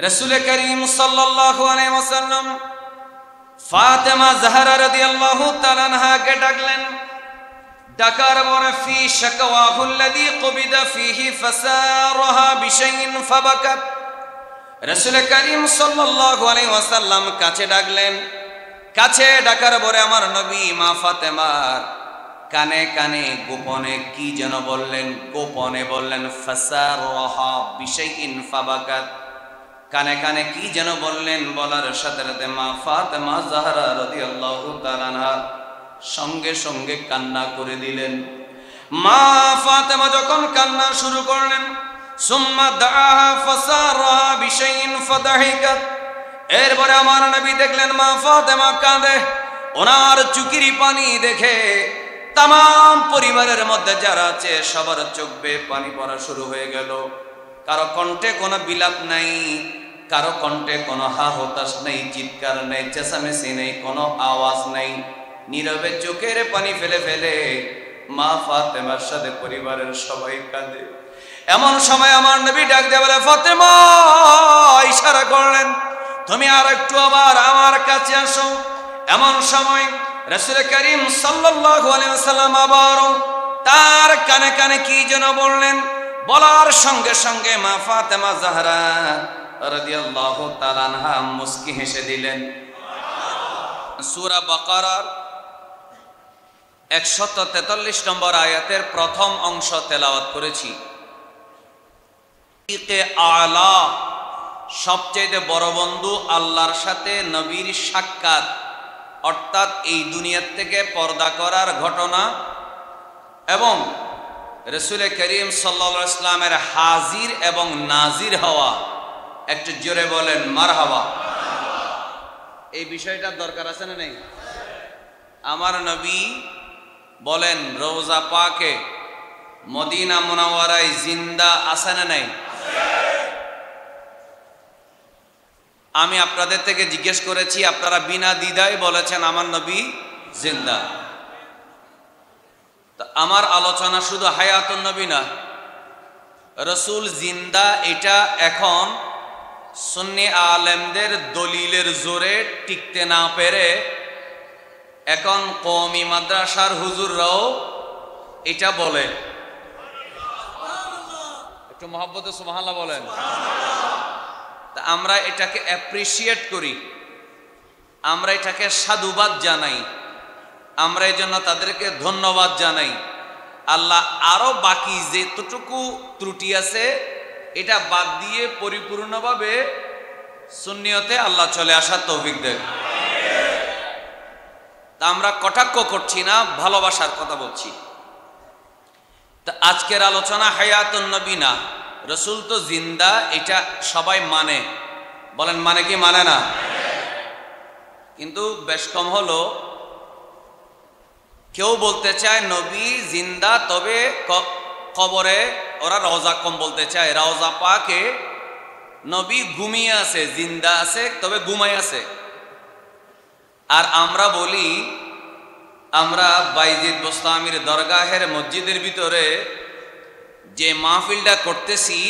রাসূল করিম সাল্লাল্লাহু আলাইহি ওয়াসাল্লাম ফাতেমা জাহরা রাদিয়াল্লাহু তাআলা আনহাকে ডাকলেন। ডাকার পরে ফি শাকওয়াহু আল্লাযী কুবিদা ফিহি ফাসারাহা বিশাইইন ফাবাকাত। রাসূল করিম সাল্লাল্লাহু আলাইহি ওয়াসাল্লাম কাছে ডাকলেন। কাছে ডাকার পরে আমার নবী মা ফাতেমার কানে কানে গোপনে কি যেন বললেন, গোপনে বললেন ফাসারাহা বিশাইইন ফাবাকাত। কানে কানে কি যেন বললেন, বলার সাথে সাথে মা ফাতেমা জাহরা রাদিয়াল্লাহু তাআলা আনহা সঙ্গে সঙ্গে কান্না করে দিলেন। মা ফাতেমা যখন কান্না শুরু করলেন, সুম্মা দাআহা ফাসারাহা বিশাইইন ফাদাহিকাত। এরপরে আমার নবী দেখলেন মা ফাতেমা কাঁদে। ওনার চোখের পানি দেখে তাম পরিবারের মধ্যে যারা আছে সবার চোখ বেয়ে পানি পড়া শুরু হয়ে গেল। কারো কণ্ঠে কোনো বিলাপ নাই, কারো কণ্ঠে কোনো হা হতাশ নেই, চিৎকার নেই, চেঁচামেচি নেই, কোনো আওয়াজ নেই। নীরবে চোখের পানি ফেলে ফেলে মা ফাতেমার সাথে পরিবারের সবাই কাঁদে। এমন সময় আমার নবী ডাক দিয়ে বলে, ফাতেমা, ইশারা করলেন, তুমি আর একটু আবার আমার কাছে আসো। এমন সময় রাসূল করিম সাল্লাল্লাহু আলাইহি ওয়াসাল্লাম আবারও তার কানে কানে কি যেন বললেন। বলার সঙ্গে সঙ্গে মা ফাতেমা জাহরা রাদিয়াল্লাহু তাআলা আনহা মুস্কি হেসে দিলেন। সূরা বাকারার 143 নম্বর আয়াতের প্রথম অংশ তেলাওয়াত করেছি। আলা, সবচেয়ে বড় বন্ধু আল্লাহর সাথে নবীর সাক্ষাৎ, অর্থাৎ এই দুনিয়ার থেকে পর্দা করার ঘটনা এবং রাসূল করিম সাল্লাল্লাহু আলাইহি ওয়াসাল্লামের হাজির এবং নাজির হওয়া। একটু জোরে বলেন মারহাবা। এই বিষয়টা দরকার আছে না নেই? আমার নবী বলেন রওজা পাকে মদিনা মুনাওয়ারায় জিন্দা আছে না নাই? আমি আপনাদের থেকে জিজ্ঞেস করেছি, আপনারা বিনা দ্বিধায় বলেছেন আমার নবী জিন্দা। আমার আলোচনা শুধু হায়াতুন নবী না, রসুল জিন্দা এটা এখন সুন্নি আলেমদের দলিলের জোরে টিকতে না পেরে এখন কওমি মাদ্রাসার হুজুররাও এটা বলে। একটু মহব্বতে সুবহানাল্লাহ বলেন। তা আমরা এটাকে অ্যাপ্রিসিয়েট করি, আমরা এটাকে সাধুবাদ জানাই, আমরা এই জন্য তাদেরকে ধন্যবাদ জানাই। আল্লাহ আরো বাকি যেতটুকু ত্রুটি আছে এটা বাদ দিয়ে পরিপূর্ণভাবে সুন্নিয়তে আল্লাহ চলে আসার তৌফিক দেন। তা আমরা কটাক্ষ করছি না, ভালোবাসার কথা বলছি। তা আজকের আলোচনা হায়াতুন নবী না, রসুল তো জিন্দা, এটা সবাই মানে। বলেন মানে কি মানে না? কিন্তু বেশ কম হলো কেউ বলতে চায় নবী জিন্দা, তবে কবরে ওরা রওজা কম বলতে চায়। রওজা পাকে নবী ঘুমিয়ে আছে, জিন্দা আছে তবে ঘুমাই আছে। আর আমরা বলি, আমরা বাইজিদ বোস্তামির দরগাহের মসজিদের ভিতরে যে মাহফিলটা করতেছি,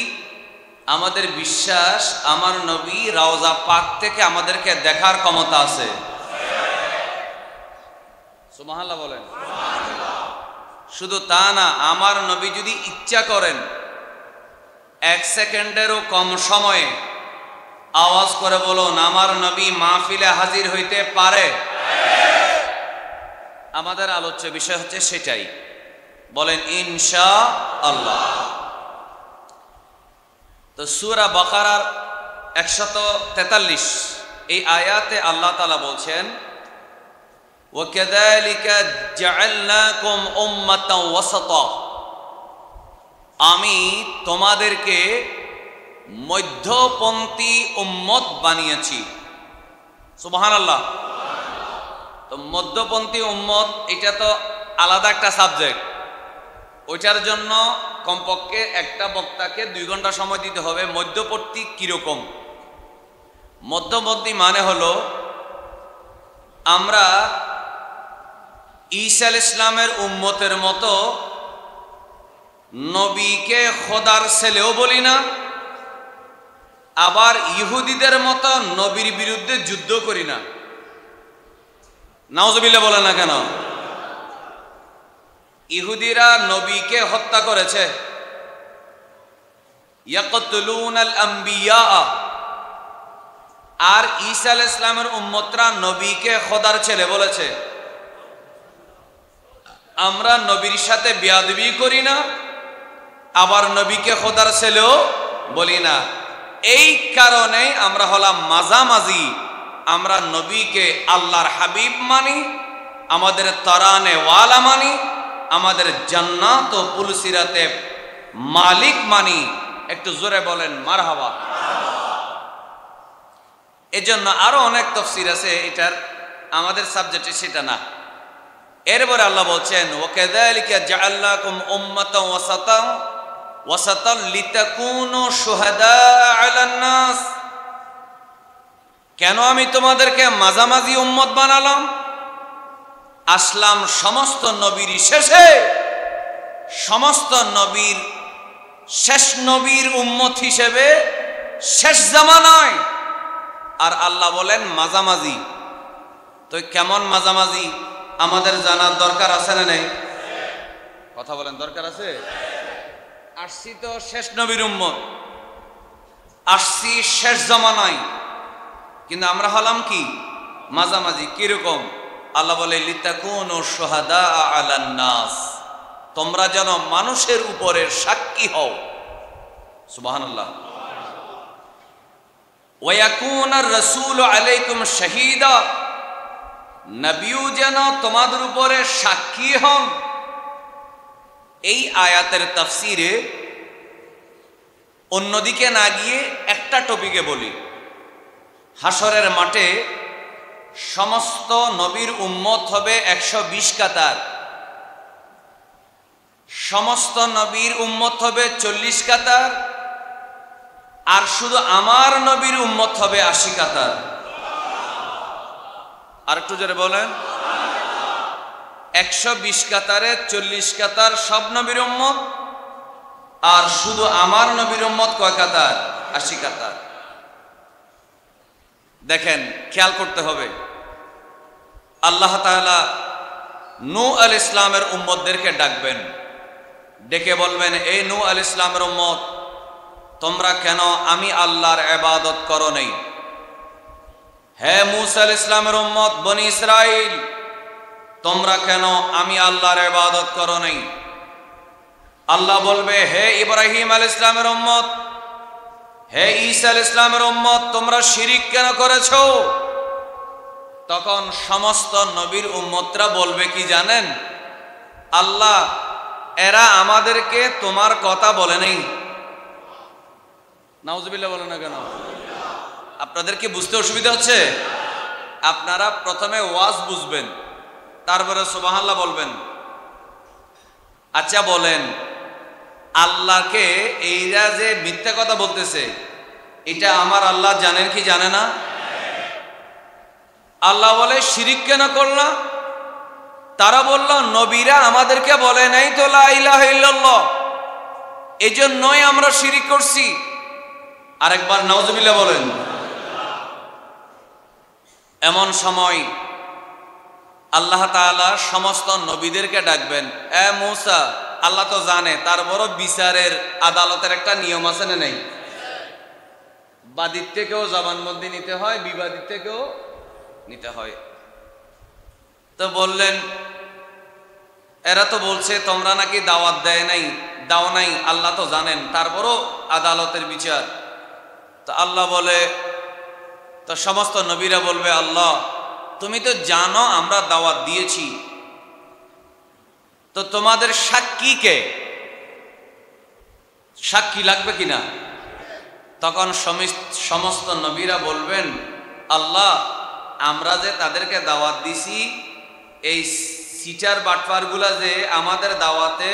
আমাদের বিশ্বাস আমার নবী রওজা পাক থেকে আমাদেরকে দেখার ক্ষমতা আছে। সুবহানাল্লাহ বলেন। শুধু তা না, আমার নবী যদি ইচ্ছা করেন 1 সেকেন্ডেরও কম সময়ে আওয়াজ করে বলুন, আমার নবী মাহফিলে হাজির হইতে পারে। আমাদের আলোচ্য বিষয় হচ্ছে সেটাই। বলেন ইনশাআল্লাহ। তো সূরা বাকারার 143 এই আয়াতে আল্লাহ তাআলা বলছেন, ওয়াকাযালিকা জাআলনাকুম উম্মাতান ওয়াসাতা, আমি তোমাদেরকে মধ্যপন্থী উম্মত বানিয়েছি। সুবহানাল্লাহ। তো মধ্যপন্থী উম্মত এটা তো আলাদা একটা সাবজেক্ট, ওইটার জন্য কমপক্ষে একটা বক্তাকে 2 ঘন্টা সময় দিতে হবে। মধ্যপন্থী কিরকম? মধ্যপন্থী মানে হলো আমরা ঈসা আলাইহিস সালামের উম্মতের মতো নবীকে খোদার ছেলেও বলি না, আবার ইহুদিদের মতো নবীর বিরুদ্ধে যুদ্ধ করি না। নাউজুবিল্লাহ বলে না কেন? ইহুদিরা নবীকে হত্যা করেছে। ইয়াকতুলুনাল আম্বিয়া। আর ঈসা আলাইহিস সালামের উম্মতরা নবীকে খোদার ছেলে বলেছে। আমরা নবীর সাথে বেয়াদবি করি না, আবার নবীকে খোদার ছেলেও বলি না। এই কারণে আমরা হলাম মাঝামাঝি। আমরা নবীকে আল্লাহর হাবিব মানি, আমাদের তরানে ওয়ালা মানি, আমাদের জান্নাত ও পুলসিরাতে মালিক মানি। একটু জোরে বলেন মারহাবা। এজন্য আরো অনেক তাফসীর আছে, এটার আমাদের সাবজেক্টে সেটা না। এরপরে আল্লাহ বলছেন ওয়াকাযালিকা জাআলনাকুম উম্মাতান ওয়াসাতান লিতাকুনু শুহাদা আলান নাস। কেন আমি তোমাদেরকে মাঝামাঝি উম্মত বানালাম? আসলাম সমস্ত নবীর শেষে, সমস্ত নবীর শেষ নবীর উম্মত হিসেবে শেষ জামানায়। আর আল্লাহ বলেন মাঝামাঝি। তো কেমন মাঝামাঝি আমাদের জানার দরকার আছে না নেই? কথা বলেন, দরকার আছে। আসছি তো শেষ নবীর উম্মত, আসছি শেষ জামানায়, কিন্তু আমরা হলাম কি মাঝামাঝি। কিরকম? আল্লাহ বলে লিতাকুনু শুহাদা আলান নাস, তোমরা যেন মানুষের উপরে সাক্ষী হও। সুবহানাল্লাহ। ওয়া ইয়াকুনার রাসূলু আলাইকুম শাহীদা, নবীও যেন তোমাদের উপরে সাক্ষী হন। এই আয়াতের তাফসিরে অন্যদিকে না গিয়ে একটা টপিকে বলি। হাসরের মাঠে সমস্ত নবীর উম্মত হবে 120 কাতার, সমস্ত নবীর উম্মত হবে 40 কাতার, আর শুধু আমার নবীর উম্মত হবে 80 কাতার। আর একটু জোরে বলেন। 120 কাতারে 40 কাতার সব নবীর উম্মত, আর শুধু আমার নবীর উম্মত কয় কাতার? 80 কাতার। দেখেন, খেয়াল করতে হবে। আল্লাহ তাআলা নূহ আলাইহিস সালামের উম্মতদেরকে ডাকবেন, ডেকে বলবেন, এই নূহ আলাইহিস সালামের উম্মত, তোমরা কেন আমি আল্লাহর ইবাদত করো নাই? হে মূসা আলাইহিস সালামের উম্মত বনি ইসরাইল, তোমরা কেন আমি আল্লাহর ইবাদত করো নাই? আল্লাহ বলবে, হে ইব্রাহিম আলাইহিস সালামের উম্মত, হে ঈসা আলাইহিস সালামের উম্মত, তোমরা শিরিক কেন করেছো? তখন সমস্ত নবীর উম্মতরা বলবে কি জানেন? আল্লাহ, এরা আমাদেরকে তোমার কথা বলে নাই। নাউজুবিল্লাহ বলেন না কেন? আপনাদের কি বুঝতে অসুবিধা হচ্ছে? আপনারা প্রথমে ওয়াজ বুঝবেন, তারপরে সুবহানাল্লাহ বলবেন। আচ্ছা বলেন, আল্লাহকে এইরা যে মিথ্যা কথা বলতেছে, এটা আমার আল্লাহ জানেন কি জানে না? আল্লাহ বলে শিরিক কেন করলা? তারা বলল, নবীরা আমাদেরকে বলে নাই তো লা ইলাহা ইল্লাল্লাহ, এজন্যই আমরা শিরিক করছি। আরেকবার নাউজুবিল্লাহ বলেন। এমন সময় আল্লাহ তাআলা সমস্ত নবীদেরকে ডাকবেন, এ মূসা, আল্লাহ তো জানে, তারপরও বিচারের আদালতের একটা নিয়ম আছে না নেই? বাদীর থেকেও জবানবন্দি নিতে হয়, বিবাদীর থেকেও নিতে হয়। তো বললেন, এরা তো বলছে তোমরা নাকি দাওয়াত দাও নাই, আল্লাহ তো জানেন, তারপরও আদালতের বিচার। তো আল্লাহ বলে, তো সমস্ত নবীরা বলবে, আল্লাহ তুমি তো জানো আমরা দাওয়াত দিয়েছি, তো তোমাদের সাক্ষী কে? সাক্ষী লাগবে কিনা? তখন সমস্ত নবীরা বলবেন, আল্লাহ আমরা যে তাদেরকে দাওয়াত দিছি, এই সিটার বাটপারগুলা যে আমাদের দাওয়াতে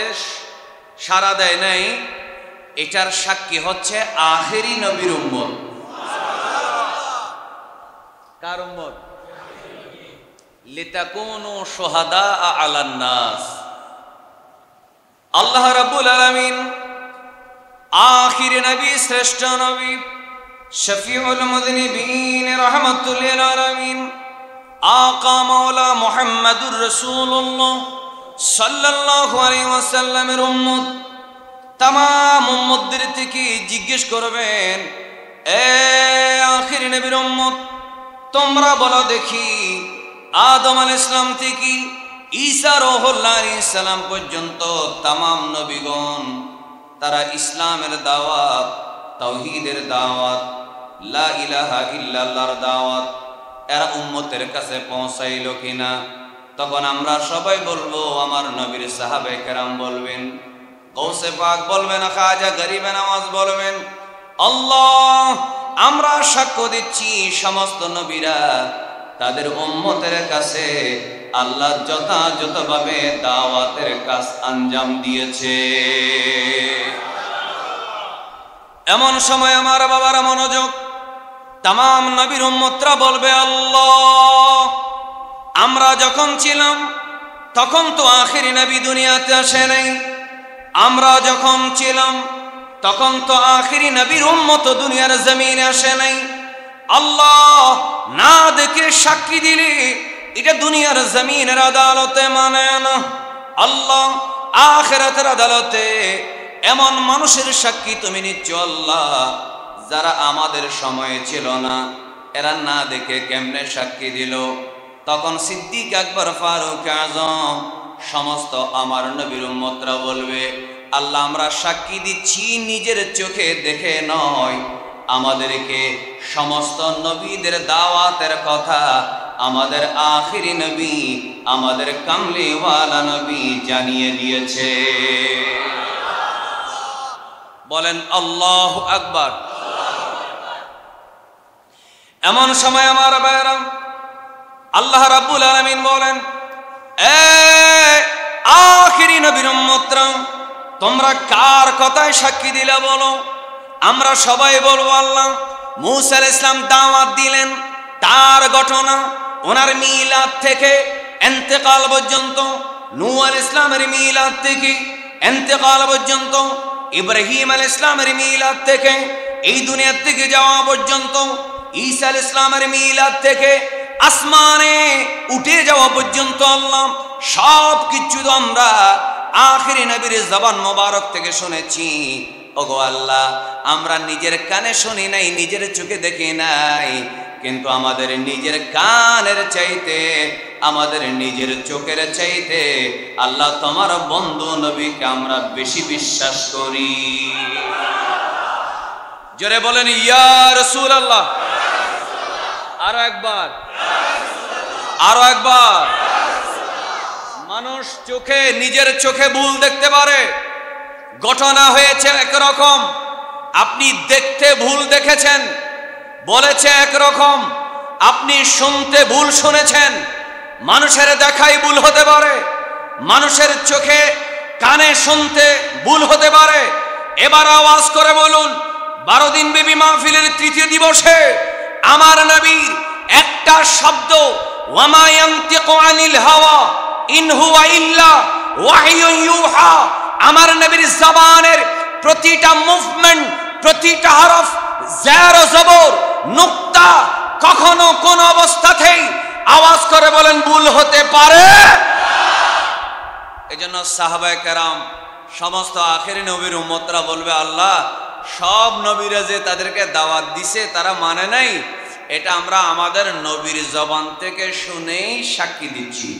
সাড়া দেয় নাই, এটার সাক্ষী হচ্ছে আখেরি নবীর উম্মত। কার উম্মত? লিতাকুনু শুহাদা আলান নাস। আল্লাহ রাব্বুল আলামিন আখির নবী, শ্রেষ্ঠ নবী শফিউল মুযনিবিন রাহমাতুল লিল আলামিন আকা মাওলা মুহাম্মাদুর রাসূলুল্লাহ সাল্লাল্লাহু আলাইহি ওয়াসাল্লামের উম্মত तमाम উম্মতদের থেকে জিজ্ঞেস করবেন, এ আখির নবীর উম্মত, তোমরা বলো দেখি আদম আলাইহিস সালাম থেকে ঈসা রূহুল্লাহ আলাইহিস সালাম পর্যন্ত तमाम নবীগণ তারা ইসলামের দাওয়াত, তাওহীদের দাওয়াত, লা ইলাহা ইল্লাল্লাহর দাওয়াত এরা উম্মতের কাছে পৌঁছাইলো কিনা? তখন আমরা সবাই বলবো, আমার নবীর সাহাবায়ে কেরাম বলবেন, গৌসে পাক বলবেন, খাজা গরিবে নওয়াজ বলবেন, আল্লাহ আমরা সাক্ষ্য দিচ্ছি সমস্ত নবীরা তাদের উম্মতের কাছে আল্লাহ যথাযথভাবে দাওয়াতের কাজ আঞ্জাম দিয়েছে। এমন সময় আমার বাবারা মনোযোগ, तमाम নবীর উম্মতরা বলবে, আল্লাহ আমরা যখন ছিলাম তখন তো আখিরি নবী দুনিয়াতে আসে নাই, আমরা যখন ছিলাম তখন তো আখিরি নবীর উম্মত দুনিয়ার জমিনে আসে নাই। আল্লাহ না দেখে সাক্ষী দিলে এটা দুনিয়ার জমিনের আদালতে মানে না, আল্লাহ আখিরাতের আদালতে এমন মানুষের সাক্ষী তুমি নিচ্ছ আল্লাহ যারা আমাদের সময়ে ছিল না, এরা না দেখে কেমনে সাক্ষী দিল? তখন সিদ্দিক আকবর, ফারুক আজম সমস্ত আমার নবীর উম্মতরা বলবে, আল্লাহ আমরা সাক্ষী দিচ্ছি নিজের চোখে দেখে নয়, আমাদেরকে সমস্ত নবীদের দাওয়াতের কথা আমাদের আখিরি নবী, আমাদের কামলিওয়ালা নবী জানিয়ে দিয়েছে। বলেন আল্লাহু আকবার। এমন সময় আমার ভাইরা আল্লাহ রাব্বুল আলামিন বলেন, এ আখিরি নবীর উম্মতরা তোমরা কার কথায় সাক্ষী দিলা বলো? আমরা সবাই বলবো, আল্লাহ মূসা আলাইহিস সালাম দাওয়াত দিলেন, তার ঘটনা ওনার মিলাদ থেকে ইন্তেকাল পর্যন্ত, নূহ আলাইহিস সালামের মিলাদ থেকে ইন্তেকাল পর্যন্ত, ইব্রাহিম আলাইহিস সালামের মিলাদ থেকে এই দুনিয়া থেকে যাওয়া পর্যন্ত, ঈসা আলাইহিস সালামের মিলাদ থেকে আসমানে উঠে যাওয়া পর্যন্ত, আল্লাহ সব কিছু তো আমরা আখিরি নবীর জবান মোবারক থেকে শুনেছি। ওগো আল্লাহ আমরা নিজের কানে শুনি নাই, নিজের চোখে দেখি নাই, কিন্তু আমাদের নিজের কানের চাইতে, আমাদের নিজের চোখের চাইতে আল্লাহ তোমার বন্ধু নবীকে আমরা বেশি বিশ্বাস করি। জোরে বলেন ইয়া রাসূলুল্লাহ। আরো একবার, আরো একবার। মানুষ চোখে, নিজের চোখে ভুল দেখতে পারে। ঘটনা হয়েছে একরকম, আপনি দেখতে ভুল দেখেছেন, বলেছে একরকম, আপনি শুনতে ভুল শুনেছেন। মানুষের দেখাই ভুল হতে পারে, মানুষের চোখে কানে শুনতে ভুল হতে পারে। এবার আওয়াজ করে বলুন, 12 দিন ব্যাপী মাহফিলের তৃতীয় দিবসে আমার নবীর একটা শব্দ, ওয়ামা ইয়ানতিকু আনিল হাওয়া ইন হুয়া ইল্লা ওয়াহয়ুন ইউহা, আমার নবীর জবানের প্রতিটা মুভমেন্ট, প্রতিটা হরফ, জের ও জবর, নুক্তা কখনো কোন অবস্থাতেই আওয়াজ করে বলেন ভুল হতে পারে। এজন্য সাহাবায়ে কেরাম সমস্ত আখিরি নবীর উম্মতরা বলবে, আল্লাহ সব নবীরা যে তাদেরকে দাওয়াত দিছে তারা মানে নাই, এটা আমরা আমাদের নবীর জবান থেকে শুনেই সাক্ষী দিচ্ছি।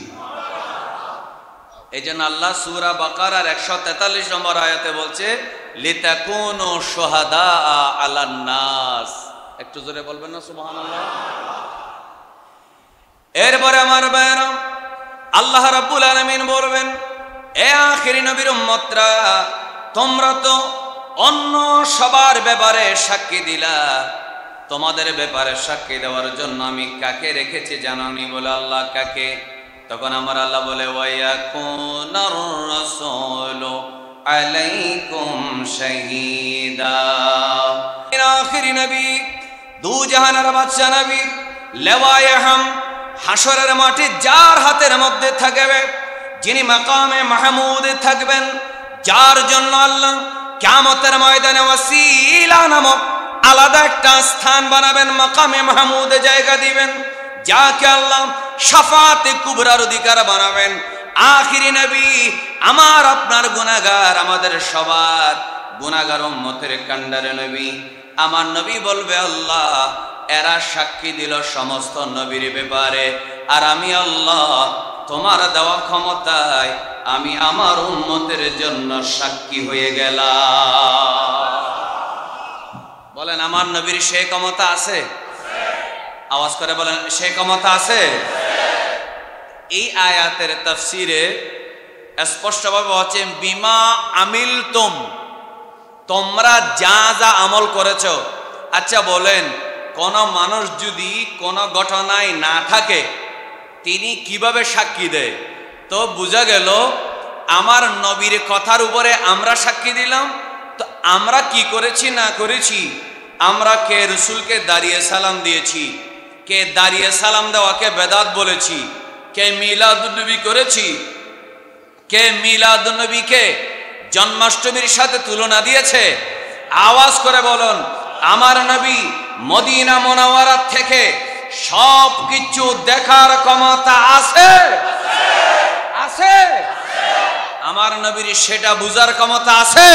এই জন্য আল্লাহ সূরা বাকারার 143 নম্বর আয়াতে বলছে, লিতাকুনু শুহাদা আলান নাস। একটু জোরে বলবেন না সুবহানাল্লাহ। এরপরে আমার ভাইরা আল্লাহ রাব্বুল আলামিন বলবেন, এ আখিরি নবীর উম্মতরা তোমরা তো অন্য সবার ব্যাপারে সাক্ষী দিলা, তোমাদের ব্যাপারে সাক্ষী দেওয়ার জন্য আমি কাকে রেখেছি জানানি? বলে আল্লাহ কাকে? তখন আমার আল্লাহ বলে, ওয়ায়াকুনার রাসূলু আলাইকুম শাহীদা। আখিরি নবী, দু জাহানের বাদশা নবী, লেওয়ায়ে হাম হাসরের মাঠে যার হাতের মধ্যে থাকবে, যিনি মাকামে মাহমুদে থাকবেন, যার জন্য আল্লাহ কিয়ামতের ময়দানে ওয়াসিলা নামক আলাদা একটা স্থান বানাবেন, মাকামে মাহমুদে জায়গা দিবেন, যাকে আল্লাহ শাফাতে কুবরার অধিকার বানাবেন। আখিরি নবী, আমার আপনার গুনাহগার, আমাদের সবার গুনাহগার উম্মতের কান্ডারে নবী। আমার নবী বলবে, আল্লাহ এরা সাক্ষী দিল সমস্ত নবীর ব্যাপারে, আর আমি আল্লাহ তোমার দেওয়া ক্ষমতায় আমি আমার উম্মতের জন্য সাক্ষী হয়ে গেলাম। বলেন, আমার নবীর সেই ক্ষমতা আছে? আওয়াজ করে বলেন, সেই ক্ষমতা আছে? এই আয়াতের তাফসিরে স্পষ্টভাবে হচ্ছে বিমা আমিলতুম, তোমরা যা যা আমল করেছো। আচ্ছা বলেন, কোন মানুষ যদি কোন ঘটনায় না থাকে তিনি কিভাবে সাক্ষী দেয়? তো বোঝা গেল আমার নবীর কথার উপরে আমরা সাক্ষী দিলাম। তো আমরা কি করেছি না করেছি? আমরা কে রসুলকে দাঁড়িয়ে সালাম দিয়েছি, কে দাঁড়িয়ে সালাম দেওয়াকে বেদাত বলেছি, কে মিলাদুন্নবী করেছি, কে মিলাদুন্নবীকে জন্মাষ্টমীর সাথে তুলনা দিয়েছে? আওয়াজ করে বলুন, আমার নবী মদিনা মুনাওয়ারা থেকে সব কিছু দেখার ক্ষমতা আছে? আছে? আমার নবীর সেটা বুঝার ক্ষমতা আছে?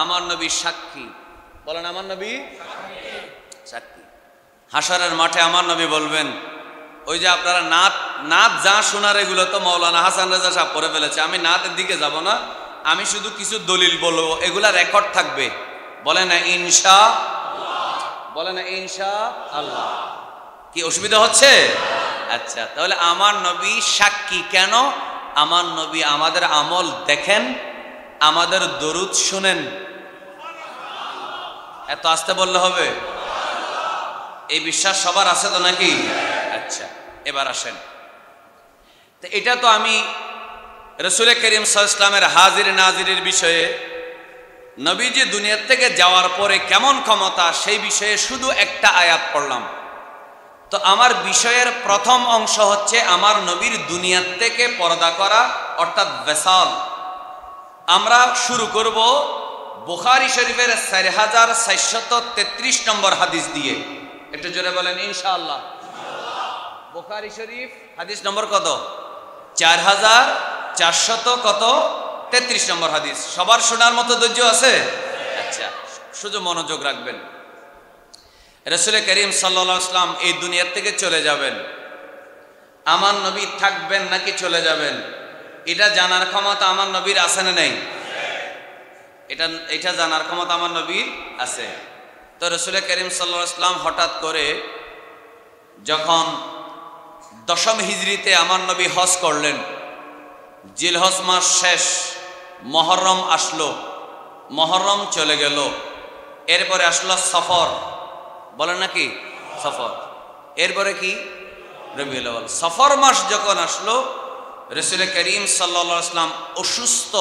আমার নবী সাক্ষী। বলেন, আমার নবী সাক্ষী। হাসরের মাঠে আমার নবী বলবেন, ওই যে আপনারা নাত যা শোনার এগুলো তো মৌলানা হাসান রেজা সাহেব পড়ে ফেলেছে, আমি নাতের দিকে যাব না, আমি শুধু কিছু দলিল বলবো, এগুলা রেকর্ড থাকবে। বলে না ইনশা, বলে না ইনশা আল্লাহ। কি অসুবিধা হচ্ছে? আচ্ছা, তাহলে আমার নবী সাক্ষী কেন? আমার নবী আমাদের আমল দেখেন, আমাদের দরুদ শুনেন। এত আস্তে বললে হবে? এই বিশ্বাস সবার আছে তো নাকি? আচ্ছা, এবার আসেন। তো এটা তো আমি রাসূল করিম সাল্লাল্লাহু আলাইহি ওয়াসাল্লামের হাজির নাজিরের বিষয়ে, নবীজি দুনিয়া থেকে যাওয়ার পরে কেমন ক্ষমতা সেই বিষয়ে শুধু একটা আয়াত পড়লাম। তো আমার বিষয়ের প্রথম অংশ হচ্ছে আমার নবীর দুনিয়া থেকে পর্দা করা, অর্থাৎ বেসাল। আমরা শুরু করব বুখারী শরীফের 4433 নম্বর হাদিস দিয়ে। একটু জোরে বলেন ইনশাআল্লাহ। বুখারী শরীফ হাদিস নম্বর কত? 4433 নম্বর হাদিস। সবার শোনার মতো ধৈর্য আছে? আচ্ছা, শুধু মনোযোগ রাখবেন। রাসূল করিম সাল্লাল্লাহু আলাইহি ওয়াসাল্লাম এই দুনিয়া থেকে চলে যাবেন, আমার নবী থাকবেন নাকি চলে যাবেন, এটা জানার ক্ষমতা আমার নবীর আছে না নেই? এটা জানার ক্ষমতা আমার নবীর আছে। তো রাসূল করিম সাল্লাল্লাহু আলাইহি ওয়াসাল্লাম হঠাৎ করে যখন 10ম হিজরিতে আমার নবী হজ করলেন, জিলহজ মাস শেষ, মুহররম আসলো, মুহররম চলে গেল, এরপরে আসলো সফর, বলেন নাকি সফর, এরপরে কি রবিউল আউয়াল। সফর মাস যখন আসলো, রাসূল করিম সাল্লাল্লাহু আলাইহি ওয়াসাল্লাম অসুস্থ।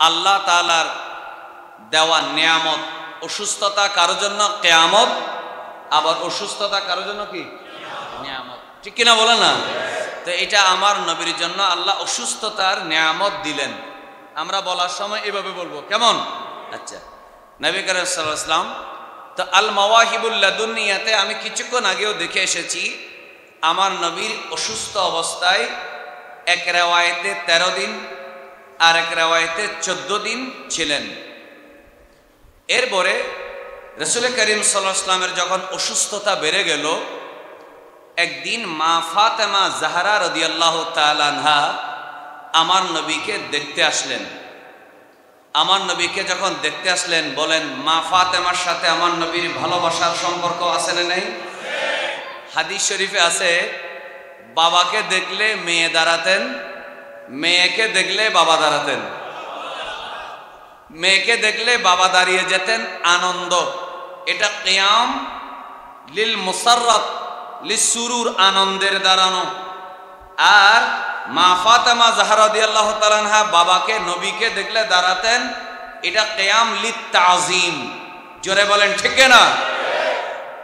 আল্লাহ তাআলার দেওয়া নিয়ামত। অসুস্থতা কারোর জন্য কিয়ামত, আবার অসুস্থতা কারোর জন্য কি নিয়ামত, ঠিক কিনা বলেন না? তো এটা আমার নবীর জন্য আল্লাহ অসুস্থতার নিয়ামত দিলেন। আমরা বলার সময় এভাবে বলবো, কেমন? আচ্ছা, নবী করিম সাল্লাল্লাহু আলাইহি ওয়াসাল্লাম তো আল মাওয়াহিবুল লাদুনিয়াতে আমি কিছুক্ষণ আগেও দেখে এসেছি, আমার নবীর অসুস্থ অবস্থায় এক রিওয়ায়েতে 13 দিন আর এক রিওয়ায়েতে 14 দিন ছিলেন। এরপরে রাসূল করিম সাল্লাল্লাহু আলাইহি ওয়াসাল্লামের যখন অসুস্থতা বেড়ে গেল, একদিন মা ফাতেমা জাহরা রাদিয়াল্লাহু তাআলা আনহা আমার নবীকে দেখতে আসলেন। আমার নবীকে যখন দেখতে আসলেন, বলেন মা ফাতেমার সাথে আমার নবীর ভালোবাসার সম্পর্ক আছে না নেই? হাদিস শরীফে আছে, বাবাকে দেখলে মেয়ে দাঁড়াতেন, মেয়েকে দেখলে বাবা দাঁড়াতেন, মেয়েকে দেখলে বাবা দাঁড়িয়ে যেতেন। আনন্দ, এটা কিয়াম লিল মুসাররাত লিস সুরুর, আনন্দের দাঁড়ানো। আর মা ফাতেমা জাহরা রাদিয়াল্লাহু তাআলা আনহা বাবাকে নবীকে দেখলে দাঁড়াতেন, এটা কিয়াম লিত তাজিম। জোরে বলেন ঠিক না?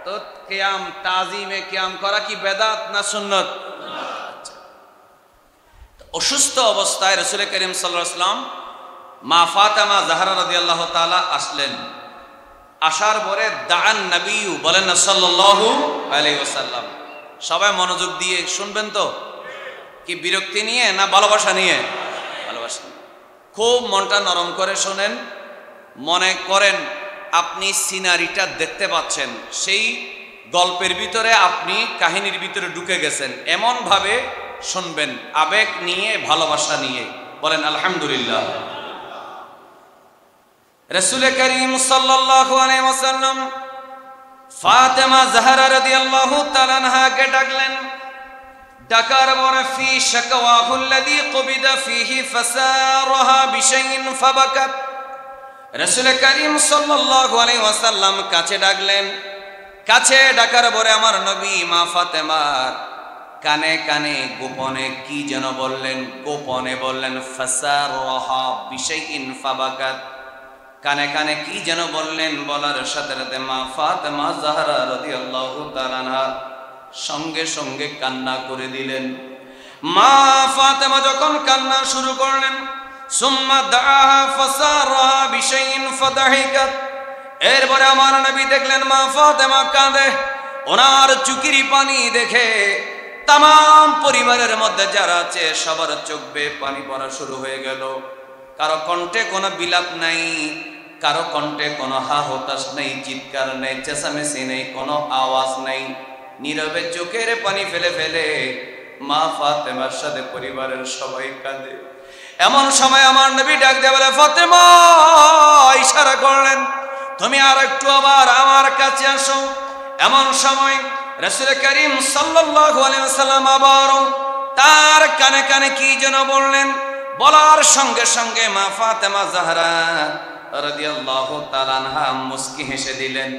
তো কিয়াম, তাজিমে কিয়াম করা কি বেদাত না সুন্নত? অসুস্থ অবস্থায় রাসূল করিম সাল্লাল্লাহু আলাইহি ওয়াসাল্লাম মা ফাতেমা জাহরা রাদিয়াল্লাহু তাআলা আসলেন। আসার পরে দাআন নবী বলেন না সাল্লাল্লাহু আলাইহি ওয়াসাল্লাম। সবাই মনোযোগ দিয়ে শুনবেন তো, কি বিরক্তি নিয়ে না ভালোবাসা নিয়ে? ভালোবাসা। খুব মনটা নরম করে শোনেন। মনে করেন আপনি সিনারিটা দেখতে পাচ্ছেন, সেই গল্পের ভিতরে আপনি কাহিনীর ভিতরে ঢুকে গেছেন, এমন ভাবে শুনবেন, আবেগ নিয়ে, ভালোবাসা নিয়ে। বলেন আলহামদুলিল্লাহ। রাসূল করিম সাল্লাল্লাহু আলাইহি ওয়াসাল্লাম ফাতেমা জাহরা রাদিয়াল্লাহু তাআলা আনহাকে ডাকলেন। ডাকার পরে ফি শাকওয়াহু আল্লাযী কুবিদা ফীহি ফাসারাহা বিশাইইন ফাবাকাত। রাসূল করিম সাল্লাল্লাহু আলাইহি ওয়াসাল্লাম কাছে ডাকলেন। কাছে ডাকার পরে আমার নবী মা ফাতেমার কানে কানে গোপনে কি যেন বললেন, গোপনে বললেন ফাসারাহা বিশাইইন ফাবাকাত। কানে কানে কি যেন বললেন, বলার সাথে সাথে মা ফাতেমা জাহরা রাদিয়াল্লাহু তাআলা আনহা সঙ্গে সঙ্গে কান্না করে দিলেন। মা ফাতেমা যখন কান্না শুরু করলেন, সুম্মা দাআহা ফাসারাহা বিশাইইন ফাদাহিকাত। এরপরে আমার নবী দেখলেন মা ফাতেমা কাঁদে। ওনার চোখের পানি দেখে তামাম পরিবারের মধ্যে যারা আছে সবার চোখ বেয়ে পানি পড়া শুরু হয়ে গেল। কারো কণ্ঠে কোনো বিলাপ নাই, কারো কণ্ঠে কোনো হা হতাশ নেই, চিৎকার নেই, চেঁচামেচি নেই, কোনো আওয়াজ নেই। নীরবে চোখের পানি ফেলে ফেলে মা ফাতেমার সাথে পরিবারের সবাই কাঁদে। এমন সময় আমার নবী ডাক দিয়ে বলে, ফাতেমা, ইশারা করলেন, তুমি আর একটু আবার আমার কাছে আসো। এমন সময় রাসূল করিম সাল্লাল্লাহু আলাইহি ওয়াসাল্লাম আবার তার কানে কানে কি যেন বললেন। বলার সঙ্গে সঙ্গে মা ফাতেমা জাহরা রাদিয়াল্লাহু তাআলা আনহা মুস্কি হেসে দিলেন।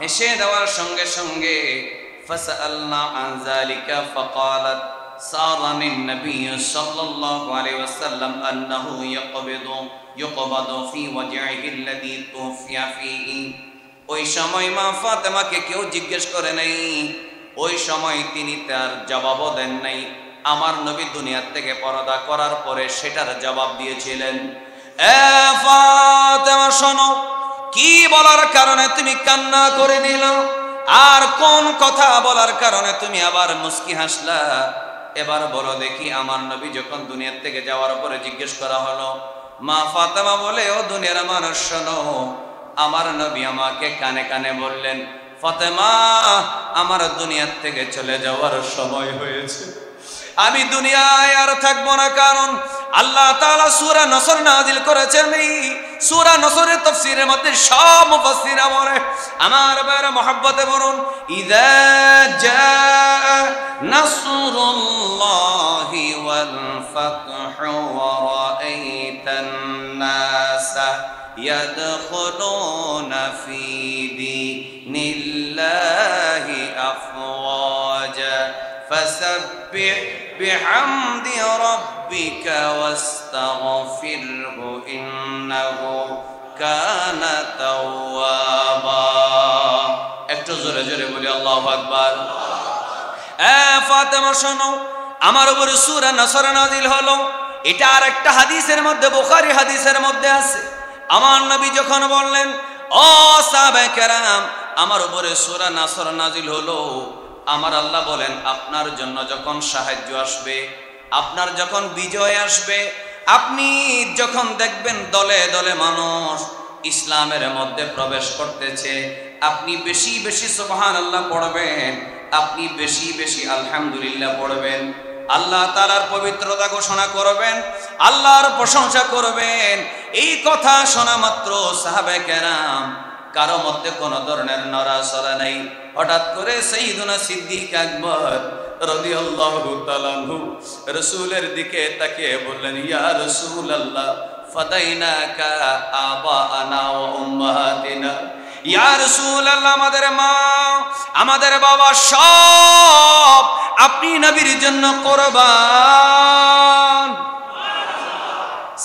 হেসে দেওয়ার সঙ্গে সঙ্গে ফাসআলনা আন যালিকা ফাকালাত সারানি নবী সাল্লাল্লাহু আলাইহি ওয়াসাল্লাম আন্নাহু ইয়াকবাদু ফি ওয়াজহিহি আল্লাযী তুফিয়া ফীহি। ওই সময় মা ফাতেমাকে কেউ জিজ্ঞেস করে নাই, ওই সময় তিনি তার জবাবও দেন নাই। আমার নবী দুনিয়ার থেকে পরদা করার পরে সেটার জবাব দিয়েছিলেন। এ ফাতেমা শোনো, কি বলার কারণে তুমি কান্না করে দিল, আর কোন কথা বলার কারণে তুমি আবার মুস্কি হাসলা? এবার বলো দেখি। আমার নবী যখন দুনিয়ার থেকে যাওয়ার পরে জিজ্ঞেস করা হলো, মা ফাতেমা বলে, ও দুনিয়ার মানুষ শোনো, আমার নবী আমাকে কানে কানে বললেন, ফাতেমা, আমার দুনিয়ার থেকে চলে যাওয়ার সময় হয়েছে, আমি দুনিয়ায় আর থাকবো না। কারণ আল্লাহ তাআলা সূরা নসর নাযিল করেছেন। এই সূরা নসরের তাফসীরের মধ্যে সব মুফাসসিররা বলে, আমার বাইরে মহব্বতে বলুন, ইযা জাআ নাসরুল্লাহি ওয়াল ফাতহু ওয়া রাআইতান নাসা ইয়াদখুলুনা ফি দীনিল্লাহি আফওয়াজা ফাসাব্বিহ বিহামদি রাব্বিকা ওয়াস্তাগফিরহু ইন্নাহু কানা তাওয়াবা। একটু জোরে জোরে বলি আল্লাহু আকবার। এ ফাতেমা শোনো, আমার উপরে সূরা নসর নাযিল হলো। এটা আর একটা হাদিসের মধ্যে, বুখারী হাদিসের মধ্যে আছে। আমার নবী যখন বললেন, ও সাহাবায়ে কেরাম, আমার উপরে সূরা নসর নাযিল হলো, আমার আল্লাহ বলেন, আপনার জন্য যখন সাহায্য আসবে, আপনার যখন বিজয় আসবে, আপনি যখন দেখবেন দলে দলে মানুষ ইসলামের মধ্যে প্রবেশ করতেছে, আপনি বেশি বেশি সুবহানাল্লাহ পড়বেন, আপনি বেশি বেশি আলহামদুলিল্লাহ পড়বেন, আল্লাহ তাআলার পবিত্রতা ঘোষণা করবেন, আল্লাহর প্রশংসা করবেন। এই কথা শোনা মাত্র সাহাবায়ে কেরাম কারো মধ্যে কোনো ধরনের নড়াচড়া নাই। হঠাৎ করে সাইয়্যিদুনা সিদ্দিক আকবর রাদিয়াল্লাহু তাআলা আনহু রাসূলের দিকে তাকিয়ে বললেন, ইয়া রাসূলুল্লাহ, ফাদাইনাকা আবাআনা ওয়া উম্মাহাতিনা। ইয়া রাসূলুল্লাহ, আমাদের মা, আমাদের বাবা সব আপনি নবীর জন্য কুরবান।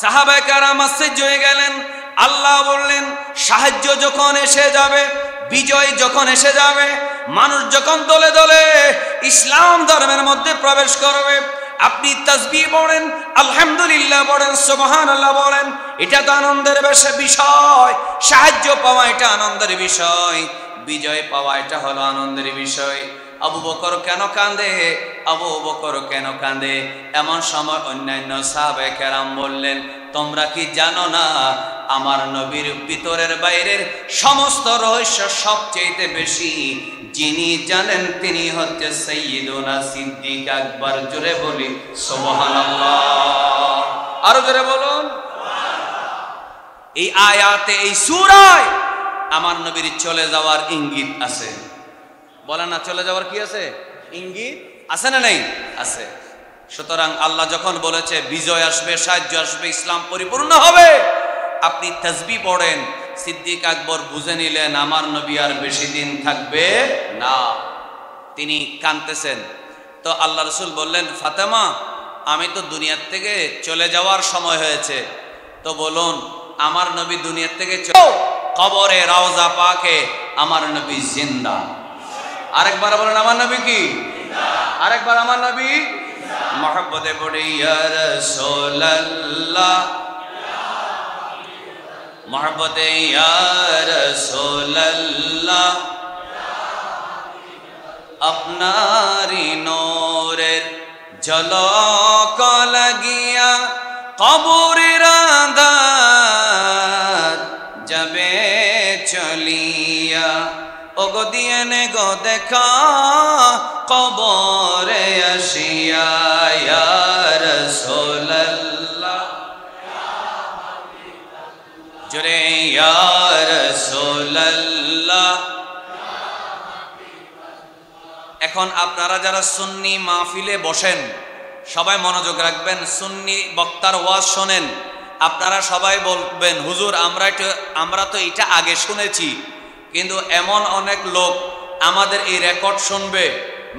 সাহাবায়ে কেরাম আশ্চর্য হয়ে গেলেন। আল্লাহ বললেন, সাহায্য যখন এসে যাবে, বিজয় যখন এসে যাবে, মানুষ যখন দলে দলে ইসলাম ধর্মের মধ্যে প্রবেশ করবে, আপনি তাসবিহ পড়েন, আলহামদুলিল্লাহ পড়েন, সুবহানাল্লাহ বলেন, এটা তো আনন্দের বিষয়। সাহায্য পাওয়া এটা আনন্দের বিষয়, বিজয় পাওয়া এটা হলো আনন্দের বিষয়। আবু বকর কেন কাঁদে? আবু বকর কেন কাঁদে? এমন সময় অন্যান্য সাহাবায়ে কেরাম বললেন, তোমরা কি জানো না আমার নবীর ভিতরের বাইরের সমস্ত রহস্য সবচেয়ে বেশি যিনি জানেন তিনি হচ্ছে সাইয়্যিদুনা সিদ্দিক আকবর। জোরে বলি সুবহানাল্লাহ, আরো জোরে বলুন সুবহানাল্লাহ। এই আয়াতে, এই সূরায় আমার নবীর চলে যাওয়ার ইঙ্গিত আছে। বলেন না, চলে যাওয়ার কি আছে? ইঙ্গিত আছে না নেই? আছে। সুতরাং আল্লাহ যখন বলেছে বিজয় আসবে, সাহায্য আসবে, ইসলাম পরিপূর্ণ হবে, আপনি তাসবিহ পড়েন। সিদ্দিক আকবর বুঝে নিলেন আমার নবী আর বেশি দিন থাকবে না, তিনি কাঁদতেছেন। তো আল্লাহ রাসূল বললেন, ফাতেমা আমি তো দুনিয়ার থেকে চলে যাওয়ার সময় হয়েছে, তো বলুন আমার নবী দুনিয়ার থেকে কবরে রওজা পাকে আমার নবী জিন্দা। আরেকবার বলেন আমার নবী কি? আরেকবার আমার নবী মহব্বতে পড়ে ইয়া রাসূলুল্লাহ, মহব্বতে ইয়া রাসূলুল্লাহ, আপনারি নূরের ঝলক লাগিয়া কবরের আঁধার যাবে চলিয়া, ওগো দিয়েনে গো দেখা কবরে আসিয়া ইয়া রাসূলুল্লাহ, জোরে ইয়া রাসূলুল্লাহ। এখন আপনারা যারা সুন্নি মাহফিলে বসেন সবাই মনোযোগ রাখবেন, সুন্নি বক্তার ওয়াজ শোনেন, আপনারা সবাই বলবেন হুজুর আমরা তো এটা আগে শুনেছি, কিন্তু এমন অনেক লোক আমাদের এই রেকর্ড শুনবে,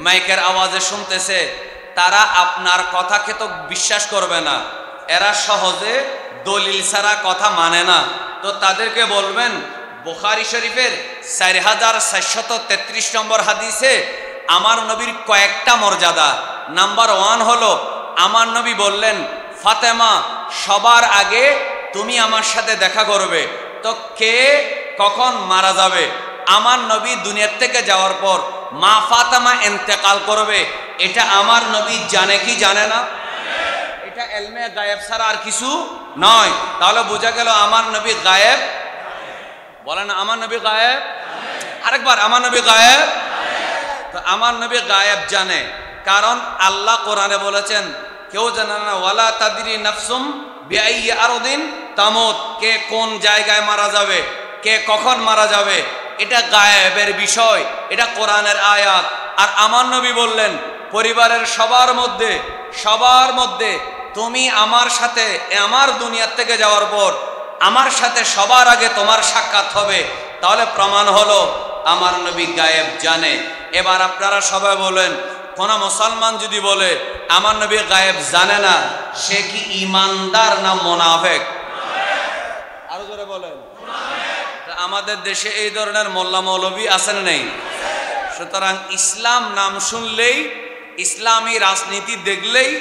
মাইকের আওয়াজে শুনতেছে, তারা আপনার কথাকে তো বিশ্বাস করবে না, এরা সহজে দলিল ছাড়া কথা মানে না। তো তাদেরকে বলবেন বুখারী শরীফের 4433 নম্বর হাদিসে আমার নবীর কয়েকটা মর্যাদা। নাম্বার 1 হলো আমার নবী বললেন, ফাতেমা সবার আগে তুমি আমার সাথে দেখা করবে। তো কে কখন মারা যাবে? আমার নবী দুনিয়ার থেকে যাওয়ার পর মা ফাতেমা ইন্তেকাল করবে, এটা আমার নবী জানে কি জানে না? এটা ইলমে গায়েব ছাড়া আর কিছু নয়। তাহলে বোঝা গেল আমার নবী গায়েব। বলেন আমার নবী গায়েব। আরেকবার আমার নবী গায়েব। তো আমার নবী গায়েব জানে, কারণ আল্লাহ কোরআনে বলেছেন কেউ জানে না, ওয়ালা তাদরি নাফসুম বিআইয়ি আরদিন তামুত, কে কোন জায়গায় মারা যাবে, কে কখন মারা যাবে, এটা গায়েবের বিষয়, এটা কোরআনের আয়াত। আর আমার নবী বললেন পরিবারের সবার মধ্যে তুমি আমার সাথে, আমার দুনিয়ার থেকে যাওয়ার পর আমার সাথে সবার আগে তোমার সাক্ষাৎ হবে। তাহলে প্রমাণ হলো আমার নবী গায়েব জানে। এবার আপনারা সবাই বলেন, কোন মুসলমান যদি বলে আমার নবী গায়েব জানে না, সে কি ঈমানদার না মুনাফিক? আরো জোরে বলেন। আমাদের দেশে এই ধরনের মোল্লা মৌলভী আছেন নেই? সুতরাং ইসলাম নাম শুনলেই, ইসলামী রাজনীতি দেখলেই,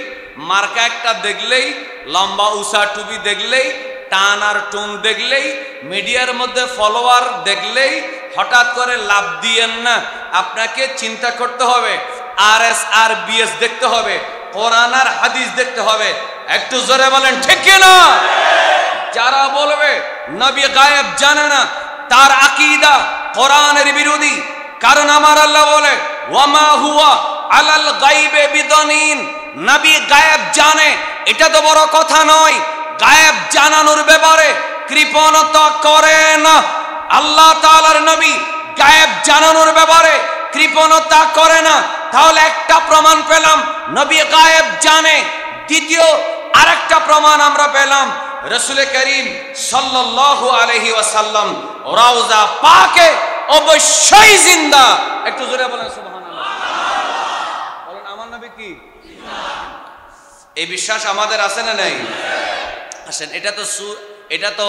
মার্কা একটা দেখলেই, লম্বা উষা টুপি দেখলেই, টান আর টুন দেখলেই, মিডিয়ার মধ্যে ফলোয়ার দেখলেই হঠাৎ করে লাভ দিয়েন না। আপনাকে চিন্তা করতে হবে, RSRBS দেখতে হবে, কোরআন আর হাদিস দেখতে হবে। একটু জোরে বলেন ঠিক কি না? যারা বলবে নবী গায়েব জানে না, তার আকীদা কোরআনের বিরোধী। কারণ আমার আল্লাহ বলে ওয়ামা হুয়া আলাল গায়বে বিদনিন, নবী গায়েব জানে এটা তো বড় কথা নয়। গায়েব জানানোর ব্যাপারে কৃপণতা করে না। আল্লাহ তাআলার নবী গায়েব জানানোর ব্যাপারে কৃপণতা করে না। তাহলে একটা প্রমাণ পেলাম নবী গায়েব জানে। দ্বিতীয় আরেকটা প্রমাণ আমরা পেলাম, রাসূল করিম সাল্লাল্লাহু আলাইহি ওয়াসাল্লাম রওজা পাকে অবশ্যই জিন্দা। একটু জোরে বলেন সুবহানাল্লাহ। বলেন আমার নবী কি? এই বিশ্বাস আমাদের আছে না নাই? আসেন, এটা তো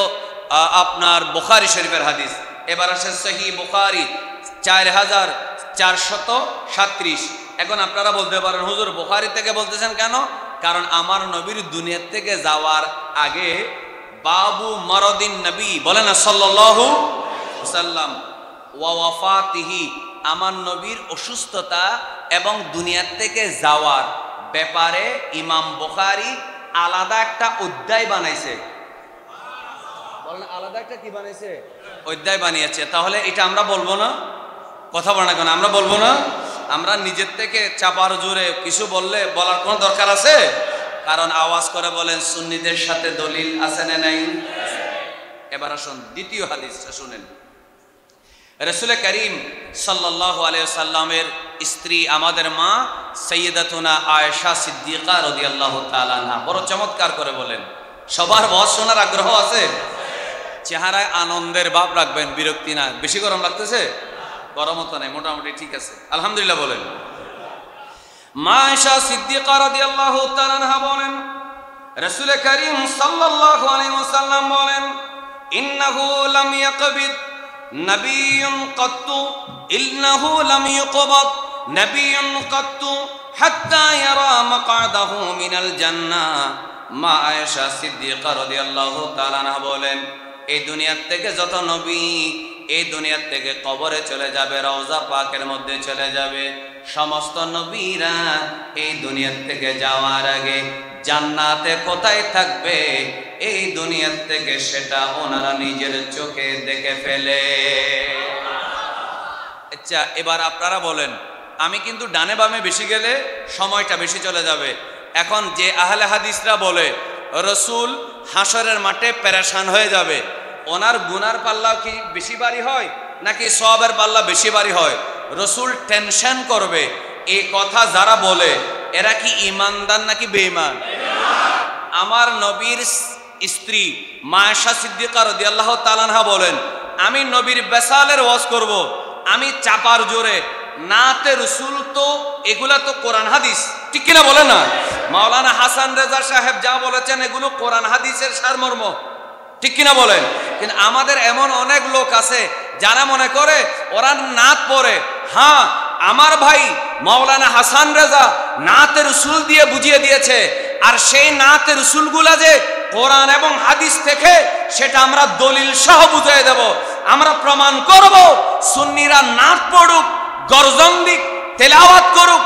আপনার বুখারী শরীফের হাদিস। এবার আসেন সহিহ বুখারী 4437। এখন আপনারা বলতে পারেন হুজুর বুখারী থেকে বলতেছেন কেন? কারণ আমার নবীর দুনিয়া থেকে যাওয়ার আগে বাবু মারাদিন নবী বলেন না সাল্লাল্লাহু আলাইহি ওয়াসাল্লাম ওয়া ওয়াফাতিহি, আমার নবীর অসুস্থতা এবং দুনিয়া থেকে যাওয়ার ব্যাপারে ইমাম বুখারী আলাদা একটা অধ্যায় বানাইছে। বলেন আলাদা একটা কি বানাইছে? অধ্যায় বানিয়েছে। তাহলে এটা আমরা বলবো না? কথা বলেন কেন আমরা বলবো না? আমরা নিজের থেকে চাপার জোরে কিছু বললে বলার কোনো দরকার আছে? কারণ আওয়াজ করে বলেন সুন্নিদের সাথে দলিল আছে না নাই? এবার আসুন দ্বিতীয় হাদিসটা শুনেন। রাসূল করিম সাল্লাল্লাহু আলাইহি ওয়াসাল্লামের স্ত্রী আমাদের মা সাইয়্যিদাতুনা আয়েশা সিদ্দিকা রাদিয়াল্লাহু তাআলা আনহা বড় চমৎকার করে বলেন। সবার ওয়াজ শোনার আগ্রহ আছে? চেহারায় আনন্দের ভাব রাখবেন, বিরক্তি না। বেশি গরম লাগতেছে? গরমও তো নাই, মোটামুটি ঠিক আছে, আলহামদুলিল্লাহ বলেন। মা আয়েশা সিদ্দিকা রাদিয়াল্লাহু তাআলা আনহা বলেন রাসূল করিম সাল্লাল্লাহু আলাইহি ওয়াসাল্লাম বলেন ইন্নাহু লাম ইয়াকবিদ নাবিয়্যুন কাত্তু ইন্নাহু লাম ইউকবাদ নাবিয়্যুন কাত্তু হাত্তা ইয়ারা মাকআদাহু মিনাল জান্নাহ। মা আয়েশা সিদ্দিকা রাদিয়াল্লাহু তাআলা আনহা বলেন এই দুনিয়ার থেকে যত নবী এই দুনিয়ার থেকে কবরে চলে যাবে, রওজা পাকের মধ্যে চলে যাবে, সমস্ত নবীরা এই দুনিয়ার থেকে যাওয়ার আগে জান্নাতে কোথায় থাকবে এই দুনিয়ার থেকে সেটা ওনারা নিজের চোখে দেখে ফেলে। আচ্ছা এবার আপনারা বলেন আমি কিন্তু ডানে বামে বেশি গেলে সময়টা বেশি চলে যাবে। এখন যে আহলে হাদিসরা বলে রাসূল হাসরের মাঠে পেরেশান হয়ে যাবে, ওনার গুনার পাল্লা কি বেশি ভারী হয় নাকি সওয়াবের পাল্লা বেশি ভারী হয়? রাসূল টেনশন করবে, এই কথা যারা বলে এরা কি ঈমানদার নাকি বেঈমান? আমার নবীর স্ত্রী মা আয়েশা সিদ্দিকা রাদিয়াল্লাহু তাআলা আনহা বলেন আমি নবীর বেসালের ওয়াজ করব, আমি চাপার জোরে নাতে রাসূল তো এগুলা তো কোরআন হাদিস, ঠিক কিনা বলেন না? মাওলানা হাসান রেজা সাহেব যা বলেছেন এগুলো কোরআন হাদিসের সারমর্ম, ঠিক কিনা বলেন? কিন্তু আমাদের এমন অনেক লোক আছে যারা মনে করে ওরা নাত পড়ে। হ্যাঁ আমার ভাই মাওলানা হাসান রেজা নাতে রাসূল দিয়ে বুঝিয়ে দিয়েছে, আর সেই নাতে রাসূলগুলা যে কোরআন এবং হাদিস থেকে সেটা আমরা দলিল সহ বুঝিয়ে দেব। আমরা প্রমাণ করব সুন্নিরা নাত পড়ুক, গর্জন দিক, তেলাওয়াত করুক,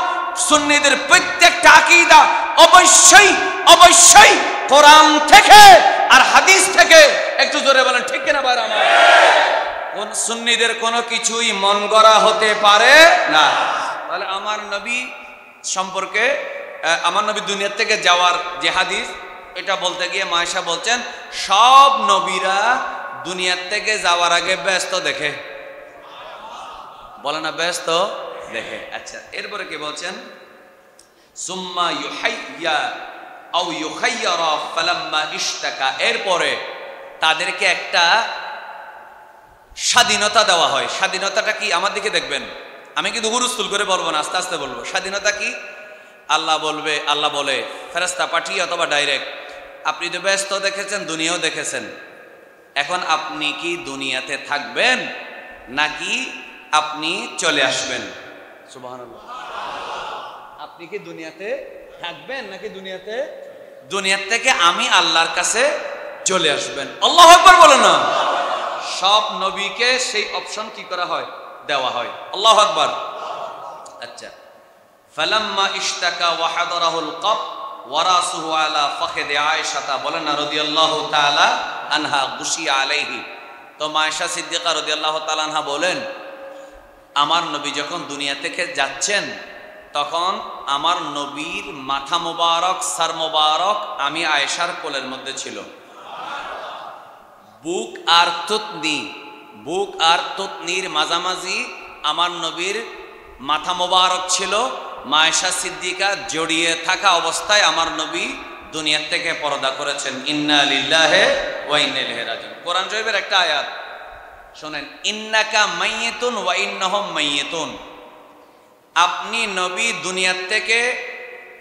সুন্নিদের প্রত্যেকটা আকীদা অবশ্যই অবশ্যই কোরআন থেকে আর হাদিস থেকে। একটু জোরে বলেন ঠিক কিনা ভাই আমার? কোন সুন্নিদের কোনো কিছুই মন গড়া হতে পারে না। তাহলে আমার নবী সম্পর্কে আমার নবী দুনিয়া থেকে যাওয়ার যে হাদিস এটা বলতে গিয়ে মা আয়েশা বলছেন সব নবীরা দুনিয়া থেকে যাওয়ার আগে ব্যস্ত দেখে, বলে না ব্যস্ত দেখে। আচ্ছা এরপরে কি বলছেন? সুম্মা ইউহাইয়া আও ইউখাইয়ারা ফালাম্মা ইশতাকা, এরপরে তাদেরকে একটা স্বাধীনতা দেওয়া হয়। স্বাধীনতাটা কি? আমার দিকে দেখবেন, আমি কিন্তু হুরুস্তুল করে বলবো না, আস্তে আস্তে বলবো। স্বাধীনতা কি? আল্লাহ বলবে, আল্লাহ বলে ফেরেশতা পাঠিয়ে অথবা ডাইরেক্ট আপনি তো ব্যস্ত দেখেছেন, দুনিয়াও দেখেছেন, এখন আপনি কি দুনিয়াতে থাকবেন নাকি আপনি চলে আসবেন? সুবহানাল্লাহ। আপনি কি দুনিয়াতে থাকবেন নাকি দুনিয়ার থেকে আমি আল্লাহর কাছে চলে আসবেন? আল্লাহু আকবার বলেন না? সব নবীকে সেই অপশন কি করা হয়? দেওয়া হয়। আল্লাহু আকবার। আচ্ছা ফালাম্মা ইশতাকা ওয়া হাদারাহুল কব ওয়া রাসুহু আলা ফাখিদি আয়েশা বলেন না রাদিয়াল্লাহু তাআলা আনহা গুশিয়া আলাইহি। তো মা আয়েশা সিদ্দিকা রাদিয়াল্লাহু তাআলা আনহা বলেন আমার নবী যখন দুনিয়া থেকে যাচ্ছেন তখন আমার নবীর মাথা মোবারক, সার মোবারক আমি আয়েশার কোলের মধ্যে ছিল। বুক আর তুতনির মাঝামাঝি আমার নবীর মাথা মোবারক ছিল। মা আয়েশা সিদ্দিকা জড়িয়ে থাকা অবস্থায় আমার নবী দুনিয়া থেকে পর্দা করেছেন। ইন্না লিল্লাহি ওয়া ইন্না ইলাইহি রাজিউন। কোরআন শরীফের একটা আয়াত শোনেন, ইন্নাকা মাইয়িতুন ওয়া ইন্নাহুম মাইয়িতুন। আপনি নবী দুনিয়া থেকে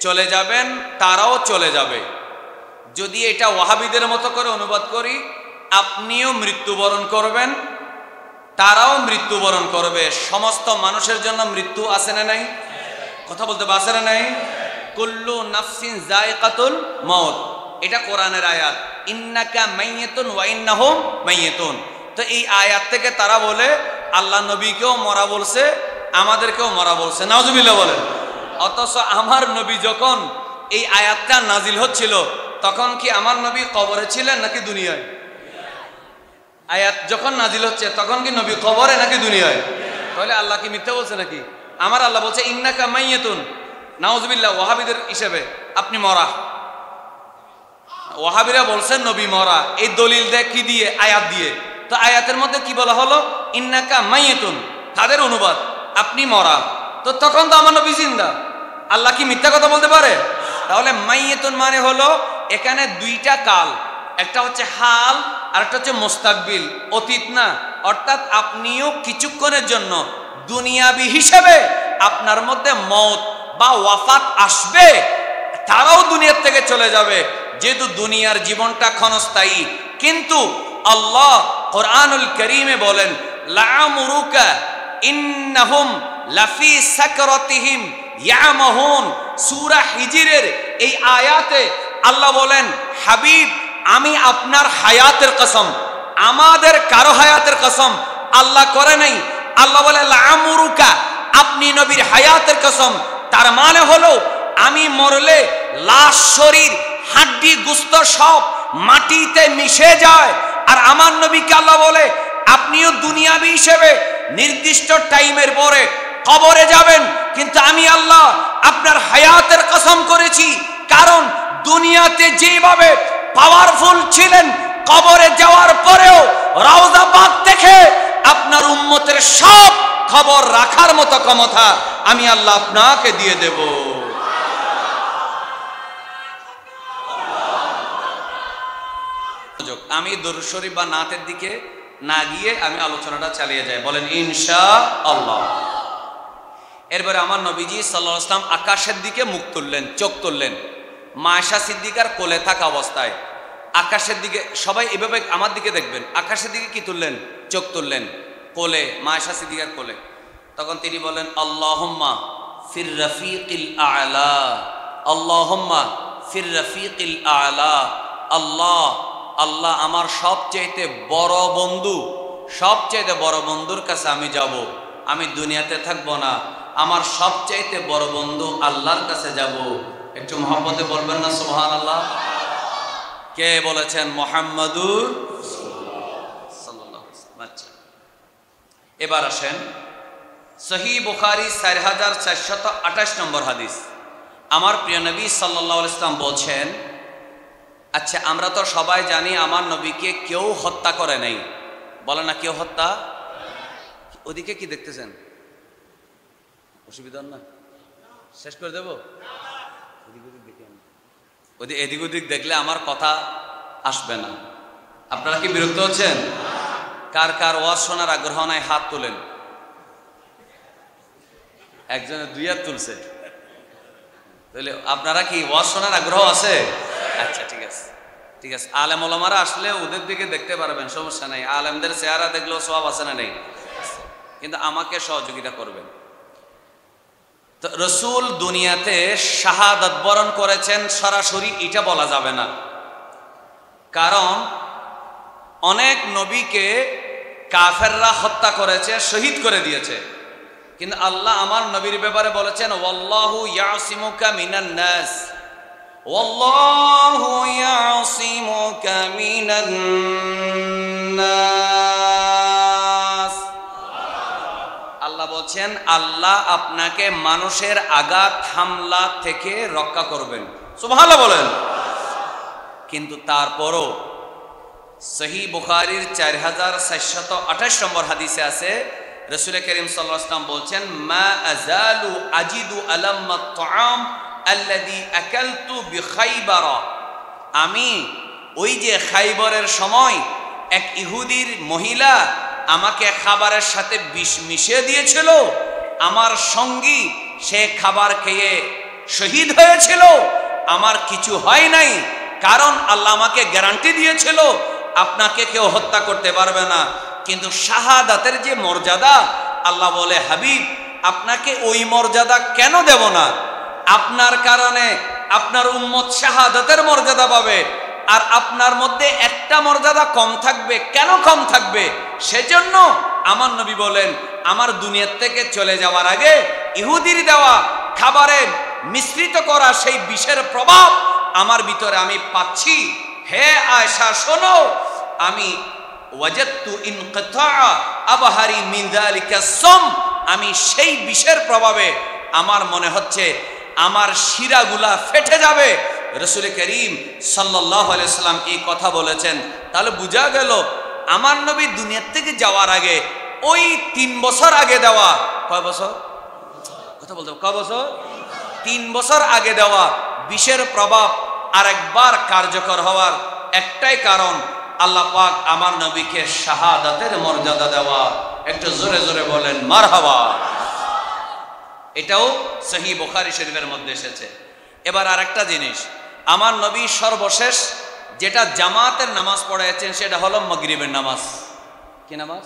চলে যাবেন, তারাও চলে যাবে। যদি এটা ওয়াহাবিদের মতো করে অনুবাদ করি, আপনিও মৃত্যুবরণ করবেন, তারাও মৃত্যুবরণ করবে। সমস্ত মানুষের জন্য মৃত্যু আছে না নাই? কথা বলতে বাসেরা নাই? কুল্লু নাফসিন যায়কাতুল মাউত, এটা কোরআনের আয়াত। ইন্নাকা মাইয়াতুন ওয়া ইন্নাহুম মাইয়াতুন। তো এই আয়াত থেকে তারা বলে আল্লাহ নবীকেও মরা বলছে, আমাদেরকেও মরা বলছে। নাউজুবিল্লাহ বলেন। অথচ আমার নবী যখন এই আয়াতটা নাজিল হচ্ছিল তখন কি আমার নবী কবরে ছিলেন নাকি দুনিয়ায়? আয়াত যখন নাজিল হচ্ছে তখন কি নবী কবরে নাকি দুনিয়ায়? তাহলে আল্লাহ কি মিথ্যা বলছে নাকি? আমার আল্লাহ বলছে ইন্নাকা মাইয়াতুন। নাউজুবিল্লাহ, ওয়াহাবিদের হিসেবে আপনি মরা। ওয়াহাবিরা বলছেন নবী মরা, এই দলিল দেয় কি দিয়ে? আয়াত দিয়ে। তো আয়াতের মধ্যে কি বলা হলো? ইন্নাকা মাইয়াতুন, তাদের অনুবাদ আপনি মরা। তো তখন তো আমার নবী জিন্দা। আল্লাহ কি মিথ্যা কথা বলতে পারে? তাহলে মাইয়াতুন মানে হলো এখানে দুইটা কাল, একটা হচ্ছে হাল আর একটা হচ্ছে মুস্তাকবিল, অতীত না। অর্থাৎ আপনিও কিছুক্ষণের জন্য দুনিয়াবি হিসেবে আপনার মধ্যে মওত বা ওয়াফাত আসবে, তারাও দুনিয়ার থেকে চলে যাবে, যেহেতু দুনিয়ার জীবনটা ক্ষণস্থায়ী। কিন্তু আল্লাহ কোরআনুল কারীমে বলেন লাআমরুকা ইন্নাহুম লাফি সাকরাতিহিম ইয়ামাহুন। সূরা হিজরের এই আয়াতে আল্লাহ বলেন হাবিব আমি আপনার হায়াতের কসম, আমাদের কারো হায়াতের কসম আল্লাহ করে নাই। আল্লাহ বলে লাআমরুকা, আপনি নবীর হায়াতের কসম। তার মানে হলো আমি মরলে লাশ, শরীর, হাড্ডি, গোশত সব মাটিতে মিশে যায়। আর আমার নবীকে আল্লাহ বলে আপনিও দুনিয়াবি হিসেবে নির্দিষ্ট টাইমের পরে কবরে যাবেন, কিন্তু আমি আল্লাহ আপনার হায়াতের কসম করেছি। কারণ দুনিয়াতে যেভাবে পাওয়ারফুল ছিলেন, কবরে যাওয়ার পরেও রওজা পাক থেকে আপনার উম্মতের সব খবর রাখার মতো ক্ষমতা আমি আল্লাহ আপনাকে দিয়ে দেব। আমি দরুদ শরীফ বা নাতের দিকে না গিয়ে আমি আলোচনাটা চালিয়ে যাই। বলেন ইনশাআল্লাহ। এরপরে আমার নবীজি সাল্লাল্লাহু আলাইহি ওয়াসাল্লাম আকাশের দিকে মুখ তুললেন, চোখ তুললেন। মায়েশা সিদ্দিকার কোলে থাকা অবস্থায় আকাশের দিকে, সবাই এভাবে আমার দিকে দেখবেন, আকাশের দিকে কি তুললেন? চোখ তুললেন, কোলে, মায়েশা সিদ্দিকার কোলে। তখন তিনি বলেন আল্লাহুম্মা ফির রফিকিল আ'লা, আল্লাহুম্মা ফির রফিকিল আ'লা। আল্লাহ, আল্লাহ আমার সবচেয়ে বড় বন্ধু, সবচেয়ে বড় বন্ধুর কাছে আমি যাব। আমি দুনিয়াতে থাকবো না, আমার সবচেয়ে বড় বন্ধু আল্লাহর কাছে যাব। একটু মহব্বতে বলবেন না সুবহানাল্লাহ? কে বলেছেন? মুহাম্মাদুর সাল্লাল্লাহু আলাইহি ওয়াসাল্লাম। আচ্ছা, এবার আসেন সহিহ বুখারী 4428 নম্বর হাদিস। আমার প্রিয় নবী সাল্লাল্লাহু আলাইহি ওয়াসাল্লাম বলছেন, আচ্ছা আমরা তো সবাই জানি আমার নবীকে কেউ হত্যা করে নাই। বলে না কেউ হত্যা? ওদিকে কি দেখতেছেন? অসুবিধা না? শেষ করে দেব? এদিক ওদিক দেখলে আমার কথা আসবে না। আপনারা কি বিরক্ত হচ্ছেন? কার কার ওয়াজ শোনার আগ্রহ নাই হাত তোলেন। একজনে 2 হাত তুলছে। তাহলে আপনারা কি ওয়াজ শোনার আগ্রহ আছে? আচ্ছা ঠিক আছে, ঠিক আছে। আলেম ওলামারা আসলে ওদের দিকে দেখতে পারবেন, সমস্যা নেই। আলেমদের চেহারা দেখলেও সওয়াব আছে না নেই? কিন্তু আমাকে সহযোগিতা করবেন। তো রসুল দুনিয়াতে শাহাদাত বরণ করেছেন সরাসরি এটা বলা যাবে না, কারণ অনেক নবীকে কাফেররা হত্যা করেছে, শহীদ করে দিয়েছে। কিন্তু আল্লাহ আমার নবীর ব্যাপারে বলেছেন ওয়াল্লাহু ইয়াসিমুকা মিনান নাস, ওয়াল্লাহু ইয়াসিমুকা মিনান নাস। আল্লাহ বলছেন আল্লাহ আপনাকে মানুষের আঘাত হামলা থেকে রক্ষা করবেন। সুবহানাল্লাহ বলেন। কিন্তু তারপরও সহিহ বুখারীর 4428 নম্বর হাদিসে আছে রাসূল করিম সাল্লাল্লাহু আলাইহি ওয়াসাল্লাম বলছেন মা আযালু আজিদু আলাম্মাত তাআম আল্লাযী আকালতু বিখাইবার। আমি ওই যে খাইবরের সময় এক ইহুদির মহিলা আমাকে খাবারের সাথে বিষ মিশিয়ে দিয়েছিল, আমার সঙ্গী সে খাবার খেয়ে শহীদ হয়েছিল, আমার কিছু হয় নাই, কারণ আল্লাহ আমাকে গ্যারান্টি দিয়েছিল আপনাকে কেউ হত্যা করতে পারবে না। কিন্তু শাহাদাতের যে মর্যাদা, আল্লাহ বলে হাবিব আপনাকে ওই মর্যাদা কেন দেব না? আপনার কারণে আপনার উম্মত শাহাদাতের মর্যাদা পাবে, আর আপনার মধ্যে একটা মর্যাদা কম থাকবে। কেন কম থাকবে? সেজন্য আমার নবী বলেন, আমার দুনিয়া থেকে চলে যাওয়ার আগে ইহুদির দেওয়া খাবারে মিশ্রিত করা সেই বিষের প্রভাব আমার ভিতরে আমি পাচ্ছি। হে আয়েশা শোনো, আমি ওয়াজাদতু ইনকিতা আবহারি মিন যালিকা সাম, আমি সেই বিষের প্রভাবে আমার মনে হচ্ছে আমার শিরাগুলা ফেটে যাবে। রাসূল করিম সাল্লাল্লাহু আলাইহি সাল্লাম এই কথা বলেছেন। তাহলে বোঝা গেল আমার নবী দুনিয়া থেকে যাওয়ার আগে ওই 3 বছর আগে দেওয়া, কয় বছর কথা বলতে, কয় বছর? 3 বছর আগে দেওয়া বিষের প্রভাব আরেকবার কার্যকর হওয়ার একটাই কারণ, আল্লাহ পাক আমার নবীকে শাহাদাতের মর্যাদা দেওয়া। একটু জোরে জোরে বলেন মারহাবা। এটাও সহিহ বুখারী শরীফের মধ্যে এসেছে। এবার আরেকটা জিনিস, আমার নবী সর্বশেষ যেটা জামাতের নামাজ পড়াইছেন সেটা হলো মাগরিবের নামাজ। কি নামাজ?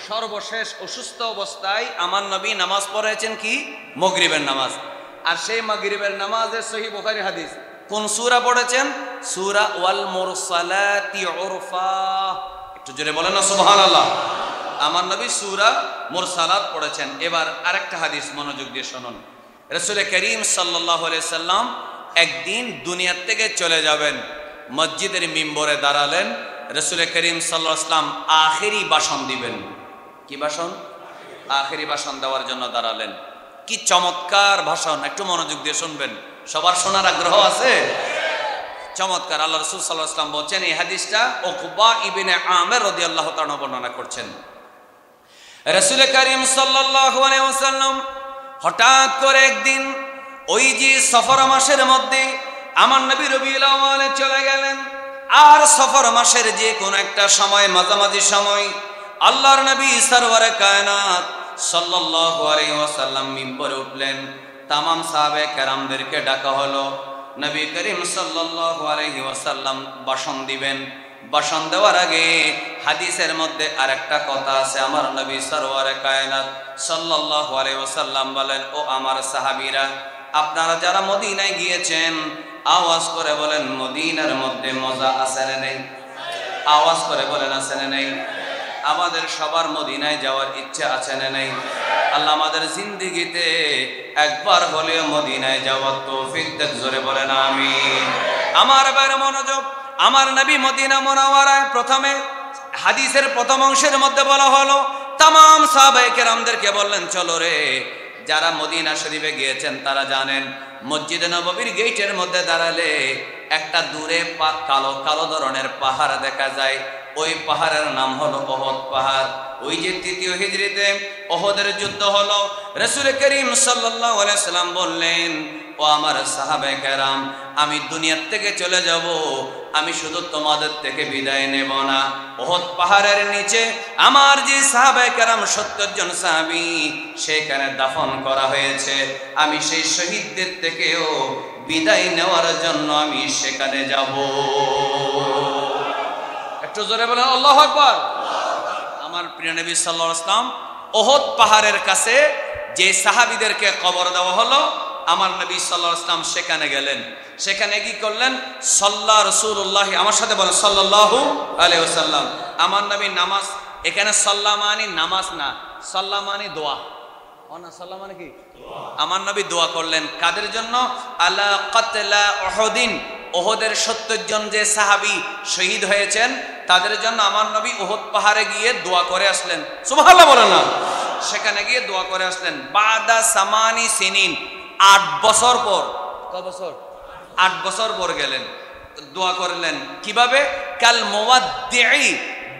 সর্বশেষ অসুস্থ অবস্থায় আমার নবী নামাজ পড়াইছেন কি? মাগরিবের নামাজ। আর সেই মাগরিবের নামাজের সহিহ বুখারী হাদিস, কোন সূরা পড়েছেন? সূরা ওয়াল মুরসালাতি উরফা। একটু জোরে বলেন না সুবহানাল্লাহ। আমার নবী সূরা মুরসালাত পড়েছেন। এবার আরেকটা হাদিস মনোযোগ দিয়ে শুনুন। রাসূল করিম সাল্লাল্লাহু আলাইহি সাল্লাম একদিন দুনিয়া থেকে চলে যাবেন, মসজিদের মিম্বরে দাঁড়ালেন। রাসূল করিম সাল্লাল্লাহু আলাইহি সাল্লাম আখেরি ভাষণ দিবেন। কি ভাষণ? আখেরি ভাষণ দেওয়ার জন্য দাঁড়ালেন। কি চমৎকার ভাষণ, একটু মনোযোগ দিয়ে শুনবেন। সবার শোনার আগ্রহ আছে? চমৎকার। আল্লাহ রাসূল সাল্লাল্লাহু আলাইহি সাল্লাম বলছেন, এই হাদিসটা উকবা ইবনে আমির রাদিয়াল্লাহু তাআলা বর্ণনা করছেন। রাসূল করিম সাল্লাল্লাহু আলাইহি ওয়াসাল্লাম হঠাৎ করে একদিন ওই যে সফর মাসের মধ্যে আমার নবী রবিউল আউয়ালে চলে গেলেন। আর সফর মাসের যে কোন একটা সময়, মাঝামাঝি সময়, আল্লাহর নবী সরওয়ারে কায়নাত সাল্লাল্লাহু আলাইহি ওয়াসাল্লাম মিম্বরে উঠলেন। তামাম সাহাবে কেরামদেরকে ডাকা হলো। নবী করিম সাল্লাল্লাহু আলাইহি ওয়াসাল্লাম ভাষণ দিবেন। ভাষণ দেওয়ার আগে হাদিসের মধ্যে আরেকটা কথা আছে। আমার নবী সরওয়ারে কায়নাত সাল্লাল্লাহু আলাইহি ওয়াসাল্লাম বলেন, ও আমার সাহাবীরা, আপনারা যারা মদিনায় গিয়েছেন আওয়াজ করে বলেন, মদিনার মধ্যে মজা আছে না নেই? আওয়াজ করে বলেন আছে না নেই? আমাদের সবার মদিনায় যাওয়ার ইচ্ছা আছে না নেই? আল্লাহ আমাদের জিন্দেগিতে একবার হলেও মদিনায় যাওয়ার তৌফিক দেন। জোরে বলেন আমিন। আমার বাইরে মনোযোগ। আমার নবী মদিনা মুনাওয়ারায় প্রথমে হাদিসের প্রথম অংশের মধ্যে বলা হলো, তামাম সাহাবায়ে কেরামদেরকে বললেন, চলো রে, যারা মদিনা শরীফে গিয়েছেন তারা জানেন মসজিদে নববীর গেটের মধ্যে দাঁড়ালে একটা দূরে কালো কালো ধরনের পাহাড় দেখা যায়। ওই পাহাড়ের নাম হলো ওহদ পাহাড়। ওই যে 3য় হিজরিতে ওহদের যুদ্ধ হলো, রাসূল করিম সাল্লাল্লাহু আলাইহি সাল্লাম বললেন, ও আমার সাহাবায়ে কেরাম, আমি দুনিয়া থেকে চলে যাব, আমি শুধু তোমাদের থেকে বিদায় নেব না। ওহদ পাহাড়ের নিচে আমার যে সাহাবায়ে কেরাম 70 জন সাহাবী সেখানে দাফন করা হয়েছে, আমি সেই শহীদদের থেকেও বিদায় নেওয়ার জন্য আমি সেখানে যাব। একটু জোরে বলেন আল্লাহু আকবার। আমার প্রিয় নবী সাল্লাল্লাহু আলাইহি ওয়াসাল্লাম ওহদ পাহাড়ের কাছে যে সাহাবীদেরকে কবর দেওয়া হলো, আমার নবী সাল্লাল্লাহু আলাইহি ওয়াসাল্লাম সেখানে গেলেন। সেখানে কি করলেন? সাল্লা রাসূলুল্লাহ, আমার সাথে বলেন সাল্লাল্লাহু আলাইহি ওয়াসাল্লাম। আমার নবী নামাজ, এখানে সাল্লা মানে নামাজ না, সাল্লা মানে দোয়া। ও না, সাল্লা মানে কি? আমার নবী দোয়া করলেন। কাদের জন্য? আলা কাতলা উহুদিন, ওহদের 70 জন যে সাহাবী শহীদ হয়েছেন তাদের জন্য আমার নবী ওহদ পাহাড়ে গিয়ে দোয়া করে আসলেন। সুবহানাল্লাহ বলেন না? সেখানে গিয়ে দোয়া করে আসলেন। বাদা সামানি সিনিন, 8 বছর পর। কত বছর? 8 বছর পর গেলেন, দোয়া করলেন। কিভাবে? কাল মুওয়াদ্দিই,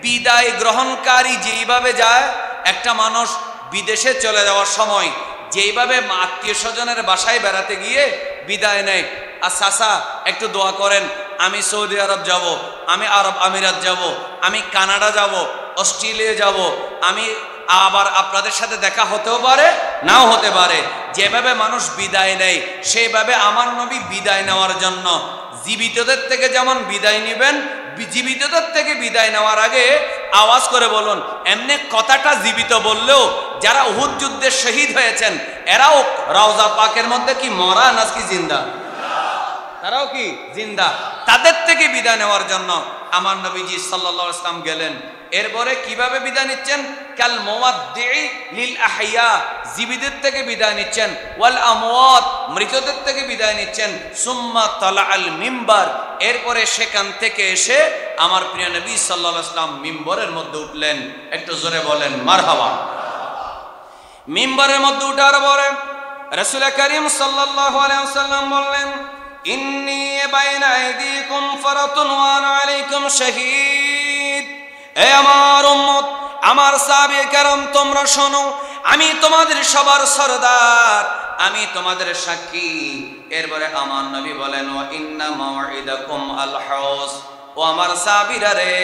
বিদায় গ্রহণকারী যেইভাবে যায়, একটা মানুষ বিদেশে চলে যাওয়ার সময় যেইভাবে আত্মীয় স্বজনের বাসায় বেড়াতে গিয়ে বিদায় নেয়, আর চাচা একটু দোয়া করেন, আমি সৌদি আরব যাব, আমি আরব আমিরাত যাব, আমি কানাডা যাব, অস্ট্রেলিয়া যাব, আমি আবার আপনাদের সাথে দেখা হতেও পারে নাও হতে পারে। যেভাবে মানুষ বিদায় নেয় সেইভাবে আমার নবী বিদায় নেওয়ার জন্য জীবিতদের থেকে যেমন বিদায় নেবেন, জীবিতদের থেকে বিদায় নেওয়ার আগে আওয়াজ করে বলুন, এমনি কথাটা জীবিত বললেও যারা উহুদ যুদ্ধে শহীদ হয়েছেন এরাও রওজা পাকের মধ্যে কি মরা নাকি জিন্দা? তারাও কি জিন্দা? তাদের থেকে বিদায় নেওয়ার জন্য আমার নবীজি সাল্লাল্লাহু আলাইহি ওয়াসাল্লাম গেলেন। এরপরে কিভাবে বিদায় নিচ্ছেন? কাল মুওয়াদ্দিই লিল আহইয়া, জীবিতদের থেকে বিদায় নিচ্ছেন, ওয়াল আমওয়াত, মৃতদের থেকে বিদায় নিচ্ছেন। সুম্মা তালাআল মিম্বার, এরপরে সেখান থেকে এসে আমার প্রিয় নবী সাল্লাল্লাহু আলাইহি ওয়াসাল্লাম মিম্বরের মধ্যে উঠলেন। একটু জোরে বলেন মারহাবা। মিম্বরের মধ্যে উঠার পরে রাসূল করিম সাল্লাল্লাহু আলাইহি ওয়াসাল্লাম বললেন, ইন্নী বাইনা আইদিকুম ফারাতুন ওয়া আনা আলাইকুম শাহীদ। হে আমার উম্মত, আমার সাহাবে কেরাম, তোমরা শোনো, আমি তোমাদের সবার সরদার, আমি তোমাদের সাক্ষী। এরপরে আমার নবী বলেন, ওয়া ইন্না মাউইদাকুম আল হাউজ। ও আমার সাহাবীরা রে,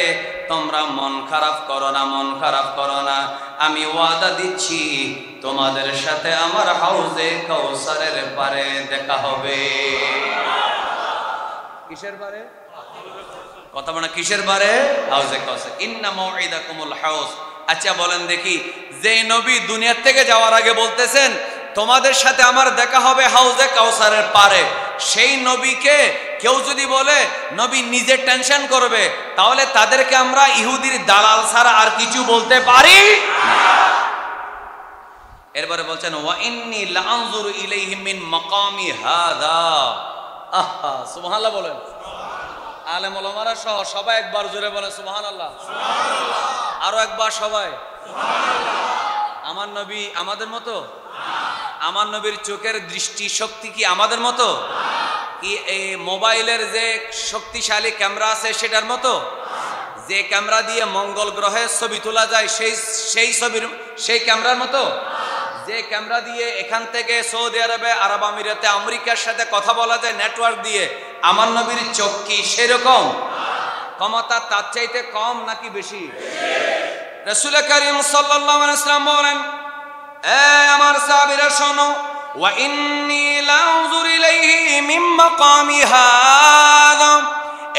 তোমরা মন খারাপ করো না, মন খারাপ করো না, আমি ওয়াদা দিচ্ছি তোমাদের সাথে আমার হাউজে কাউসারের পারে দেখা হবে। কিসের পারে? কথা বলে কিসের পারে? হাউজে কাউসার। ইন্না মাউইদাকুমুল হাউজ। আচ্ছা বলেন দেখি, যে নবী দুনিয়া থেকে যাওয়ার আগে বলতেছেন তোমাদের সাথে আমার দেখা হবে হাউজে কাউসারের পারে, সেই নবীকে কেউ যদি বলে নবী নিজে টেনশন করবে, তাহলে তাদেরকে আমরা ইহুদির দালাল ছাড়া আর কিছু বলতে পারি? এরপরে বলছেন, ওয়া ইন্নী লাআনজুরু ইলাইহি মিন মাকামি হাযা। আহা, সুবহানাল্লাহ বলেন। আলেম ওলামারা সহ সবাই একবার জোরে বলে সুবহানাল্লাহ। আরো একবার সবাই সুবহানাল্লাহ। আমার নবী আমাদের মতো? আমার নবীর চোখের দৃষ্টি শক্তি কি আমাদের মতো? কি এই মোবাইলের যে শক্তিশালী ক্যামেরা আছে সেটার মতো? যে ক্যামেরা দিয়ে মঙ্গল গ্রহে ছবি তোলা যায় সেই ক্যামেরার মতো? যে ক্যামেরা দিয়ে এখান থেকে সৌদি আরবে, আরব আমিরাতে, আমেরিকার সাথে কথা বলা যায় নেটওয়ার্ক দিয়ে, আমার নবীর চোখ কি সেরকম? ক্ষমতা তার চাইতে কম নাকি বেশি? রাসূল করিম সাল্লাল্লাহু আলাইহি ওয়াসাল্লাম বলেন, এ আমার সাহাবীরা শোনো, ওয়া ইন্নী লাউযুর ইলাইহি মিন মাকামি হাযা।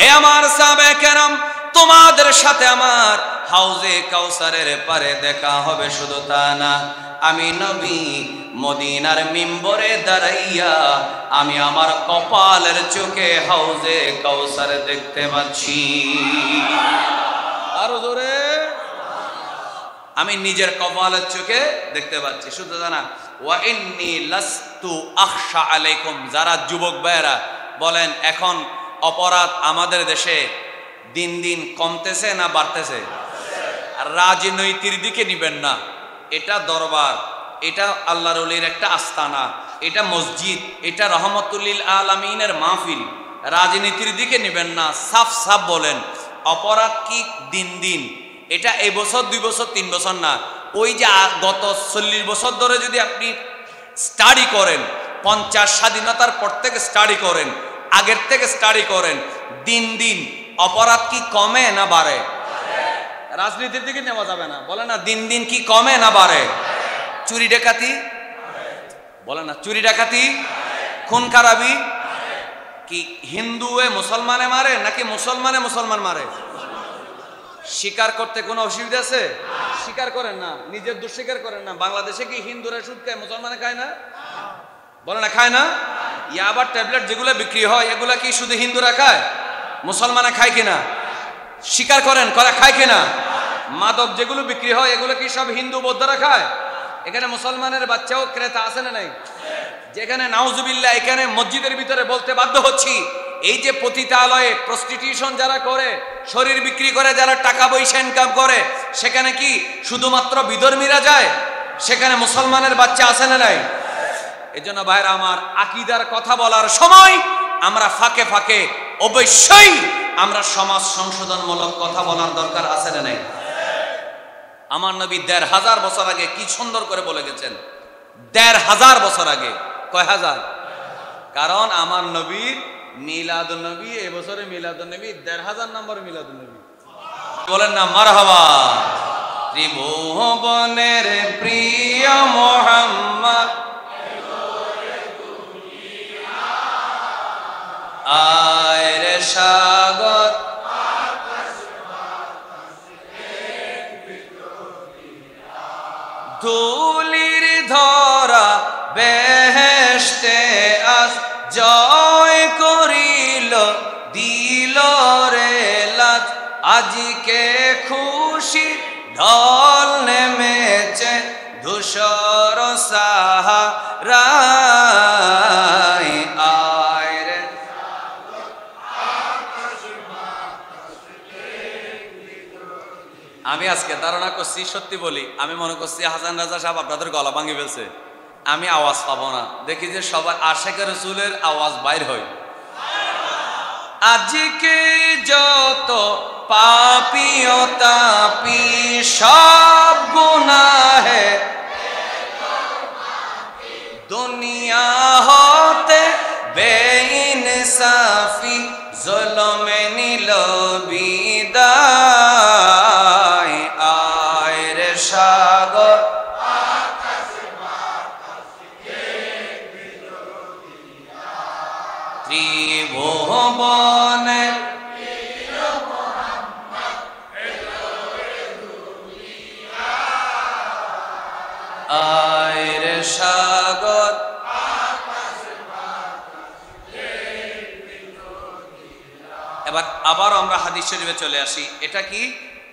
এ আমার সাহাবে কেরাম, তোমাদের সাথে আমার হাউজে কাউসারের পারে দেখা হবে। শুধু তা না, আমি নবী মদিনার মিম্বরে দাঁড়াইয়া আমি আমার কপালের চোখে হাউজে কাউসার দেখতে পাচ্ছি। আরো জোরে, আমি নিজের কপালের চোখে দেখতে পাচ্ছি। শুধু জানা, ওয়া ইন্নী লাস্তু আখশা আলাইকুম। যারা যুবক ভাইয়েরা বলেন এখন অপরাধ আমাদের দেশে দিন দিন কমতেছে না বাড়তেছে? রাজনৈতিক দিকে নিবেন না, এটা দরবার, এটা আল্লাহর ওলির একটা আস্তানা, এটা মসজিদ, এটা রহমতুল্লিল আলামিনের মাহফিল। রাজনীতির দিকে নিবেন না, সাফ সাফ বলেন অপরাধ কি দিন দিন, এটা এই বছর 2 বছর 3 বছর না, ওই যে গত 40 বছর ধরে যদি আপনি স্টাডি করেন, 50 স্বাধীনতার পর থেকে স্টাডি করেন, আগের থেকে স্টাডি করেন, দিন দিন অপরাধ কি কমে না বাড়ে? রাজনীতির দিকে নেওয়া যাবে না, বলে না দিন দিন কি কমে না বাড়ে? চুরি ডাকাতি বলে না, চুরি ডাকাতি, খুন খারাপি কি হিন্দুয়ে মুসলমানে মারে নাকি মুসলমানে মুসলমান মারে? স্বীকার করতে কোনো অসুবিধা আছে? স্বীকার করেন না, নিজের দোষ স্বীকার করেন না। বাংলাদেশে কি হিন্দুরা সুদ খায়, মুসলমানে খায় না? বলে না খায় না? ইয়াবার ট্যাবলেট যেগুলো বিক্রি হয় এগুলা কি শুধু হিন্দুরা খায়? মুসলমানে খায় কিনা? স্বীকার করেন, খায় কিনা? মাদক যেগুলো বিক্রি হয় এগুলো কি সব হিন্দু বৌদ্ধরা খায়? এখানে মুসলমানের বাচ্চাও ক্রেতা আছে না নাই? যেখানে নাউজুবিল্লাহ, এখানে মসজিদের ভিতরে বলতে বাধ্য হচ্ছি, এই যে পতিতালয়ে প্রস্টিটিউশন যারা করে, শরীর বিক্রি করে যারা টাকা পয়সা ইনকাম করে, সেখানে কি শুধুমাত্র বিধর্মীরা যায়? সেখানে মুসলমানের বাচ্চা আছে না নাই? এজন্য ভাইরা আমার, আকীদার কথা বলার সময় আমরা ফাঁকে ফাঁকে অবশ্যই আমরা সমাজ সংশোধনমূলক কথা বলার দরকার আছে না নাই? আমার নবী ১৫০০ বছর আগে কি সুন্দর করে বলে গেছেন। ১৫০০ বছর আগে, কয় হাজার? কারণ আমার নবীর মিলাদুন নবী, এবছরে মিলাদুন নবী ১৫০০ নম্বর মিলাদুন নবী। বলেন না মারহাবা। ত্রিভুবনের প্রিয় মুহাম্মদ আয় রে সাগর বেহেশতে আজ জয় করিল দিল রে লাজ আজকে খুশি ঢল নেমেছে ধূসর সাহারায় আয় রে আমি আজকে ধারণা করছি সত্যি বলি আমি মনে করছি হাসান রাজা সাহেব আপনাদের গলা ভাঙি ফেলছে আমি আওয়াজ পাবো না দেখি যে সবাই আশিকে রাসূলের আওয়াজ বাইর হয় আজকে যত পাপী ও তাপী সব গুনাহে দুনিয়া হতে বেইনসাফি জুলমে নিল বিদায় আয় রে সাগর ত্রিভুবনে আয় রে সাগর এবার আবার আমরা হাদিস শরীফে চলে আসি এটা কি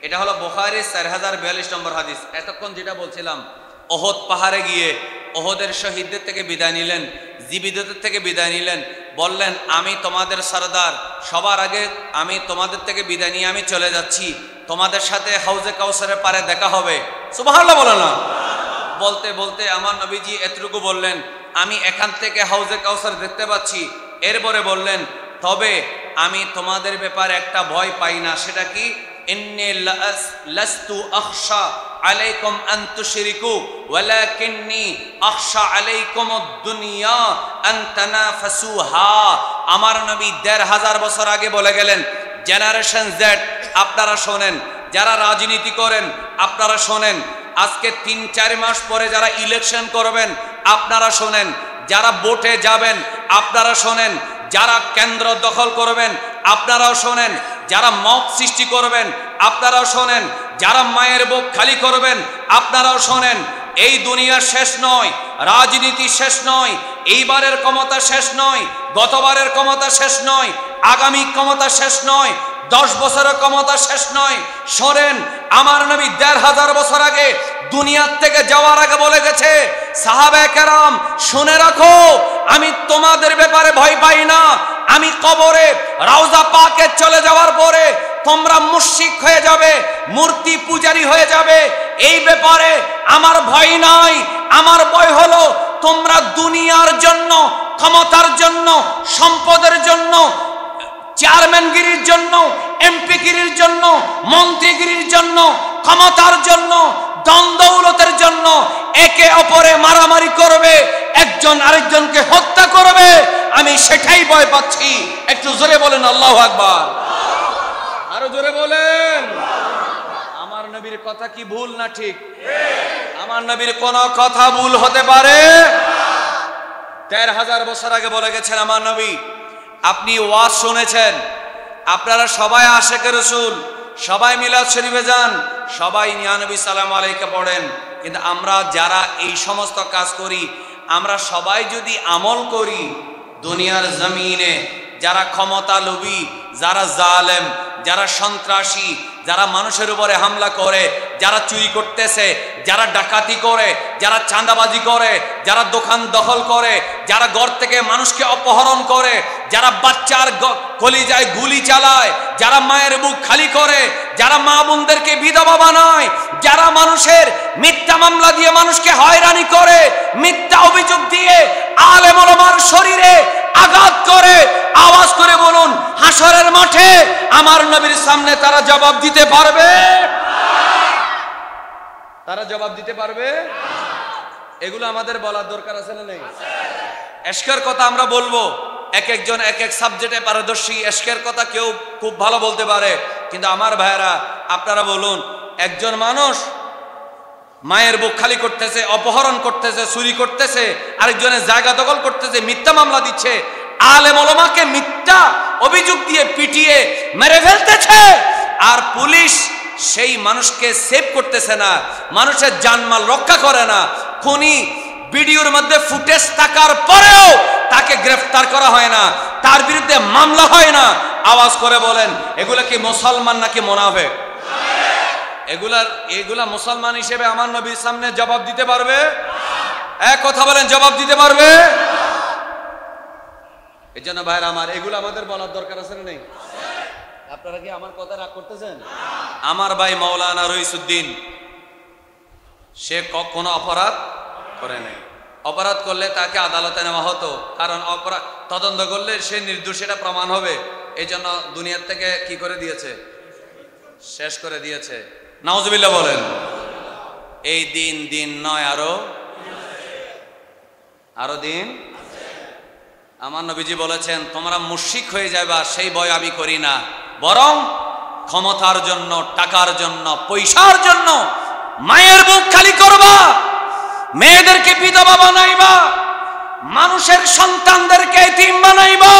এটা হলো বুখারী 4042 নম্বর হাদিস এতক্ষণ যেটা বলছিলাম ওহদ পাহাড়ে গিয়ে ওহদের শহীদদের থেকে বিদায় নিলেন জীবিতদের থেকে বিদায় নিলেন বললেন আমি তোমাদের সরদার সবার আগে আমি তোমাদের থেকে বিদায় নিয়ে আমি চলে যাচ্ছি তোমাদের সাথে হাউজে কাউসারের পারে দেখা হবে সুবহানাল্লাহ বলো না বলতে বলতে আমার নবীজি এতটুকু বললেন আমি এখান থেকে হাউজে কাউসার দেখতে পাচ্ছি এরপরে বললেন তবে আমি তোমাদের ব্যাপারে একটা ভয় পাই না সেটা কি ইন্নী লাস্তু আখশা আলাইকুম আন তুশরিকু ওয়ালাকিন্নী আখশা আলাইকুমুদ দুনিয়া আন তানাফাসুহা আমার নবী ১৫০০ বছর আগে বলে গেলেন জেনারেশন জেড আপনারা শোনেন যারা রাজনীতি করেন আপনারা শোনেন আজকে ৩-৪ মাস পরে যারা ইলেকশন করবেন আপনারা শোনেন যারা ভোটে যাবেন আপনারা শোনেন যারা কেন্দ্র দখল করবেন আপনারাও শোনেন যারা মব সৃষ্টি করবেন আপনারাও শোনেন যারা মায়ের বুক খালি করবেন আপনারাও শোনেন এই দুনিয়া শেষ নয় রাজনীতি শেষ নয় এইবারের ক্ষমতা শেষ নয় গতবারের ক্ষমতা শেষ নয় আগামী ক্ষমতা শেষ নয় 10 বছরের ক্ষমতা শেষ নয় শোনেন আমার নবী ১৫০০ বছর আগে দুনিয়ার থেকে যাওয়ার আগে বলে গেছে সাহাবায়ে কেরাম শুনে রাখো আমি তোমাদের ব্যাপারে ভয় পাই না আমি কবরে রওজা পাকে চলে যাওয়ার পরে তোমরা মুশরিক হয়ে যাবে মূর্তি পূজারী হয়ে যাবে এই ব্যাপারে আমার ভয় নাই আমার ভয় হলো তোমরা দুনিয়ার জন্য ক্ষমতার জন্য সম্পদের জন্য চেয়ারম্যানগিরির জন্য এমপিগিরির জন্য মন্ত্রীগিরির জন্য ক্ষমতার জন্য দ্বন্দ্বৌলতের জন্য একে অপরে মারামারি করবে একজন আরেকজনকে হত্যা করবে আমি সেটাই ভয় পাচ্ছি একটু জোরে বলেন আল্লাহু আকবার আরো জোরে বলেন আমার নবীর কথা কি ভুল না ঠিক আমার নবীর কোন কথা ভুল হতে পারে ১৩০০০ বছর আগে বলে গেছেন আমার নবী আপনি ওয়াজ শুনেছেন আপনারা সবাই আশিকে রাসূল সবাই মিলাদ শরীফে যান সবাই ইয়া নবী সালাম আলাইকা পড়েন কিন্তু আমরা যারা এই সমস্ত কাজ করি আমরা সবাই যদি আমল করি দুনিয়ার জমিনে যারা ক্ষমতা লোভী যারা জালেম যারা সন্ত্রাসী যারা মানুষের উপরে হামলা করে যারা চুরি করতেছে যারা ডাকাতি করে যারা চাঁদাবাজি করে যারা দোকান দখল করে যারা ঘর থেকে মানুষকে অপহরণ করে যারা বাচ্চার কলিজায় গুলি চালায় যারা মায়ের বুক খালি করে যারা মা বোনদেরকে বিধবা বানায় যারা মানুষের মিথ্যা মামলা দিয়ে মানুষকে হয়রানি করে মিথ্যা অভিযোগ দিয়ে আলেম ওলামার শরীরে আঘাত করে আওয়াজ করে বলুন হাসরের মাঠে আমার নবীর সামনে তারা জবাব দিতে পারবে তারা জবাব দিতে পারবে এগুলো আমাদের বলার দরকার আছে না নেই এশকের কথা আমরা বলবো এক একজন এক এক সাবজেক্টে পারদর্শী এশকের কথা কেউ খুব ভালো বলতে পারে কিন্তু আমার ভাইরা আপনারা বলুন একজন মানুষ মায়ের বুক খালি করতেছে অপহরণ করতেছে চুরি করতেছে আরেকজনের জায়গা দখল করতেছে মিথ্যা মামলা দিচ্ছে আলেম ওলামাকে মিথ্যা অভিযোগ দিয়ে পিটিয়ে মেরে ফেলতেছে আর পুলিশ সেই মানুষকে সেভ করতেছে না মানুষের জানমাল রক্ষা করে না খুনি ভিডিওর মধ্যে ফুটেজ থাকার পরেও তাকে গ্রেফতার করা হয় না, তার বিরুদ্ধে মামলা হয় না, আওয়াজ করে বলেন এগুলা কি মুসলমান নাকি মুনাফিক? এগুলা মুসলমান হিসেবে আমার নবীর সামনে জবাব দিতে পারবে? এক কথা বলেন, জবাব দিতে পারবে? এই জন্য ভাইরা আমার, এগুলো আমাদের বলার দরকার আছে না নেই? আপনারা কি আমার কথা রাগ করতেছেন? আমার ভাই মাওলানা রইসুদ্দিন, সে কোনো অপরাধ করে নাই। অপরাধ করলে তাকে আদালতে নেওয়া হতো, কারণ অপরাধ তদন্ত করলে সে নির্দোষ, এটা প্রমাণ হবে। এই জন্য দুনিয়ার থেকে কি করে দিয়েছে? শেষ করে দিয়েছে। নাউজুবিল্লাহ বলেন। এই দিন দিন নয়, আরো দিন। আমার নবীজি বলেছেন তোমরা মুশরিক হয়ে যাবা, সেই ভয় আমি করি না, বরং ক্ষমতার জন্য, টাকার জন্য, পয়সার জন্য মায়ের বুক খালি করবা, মেয়েদেরকে বিধবা বানাইবা, মানুষের সন্তানদেরকে এতিম বানাইবা,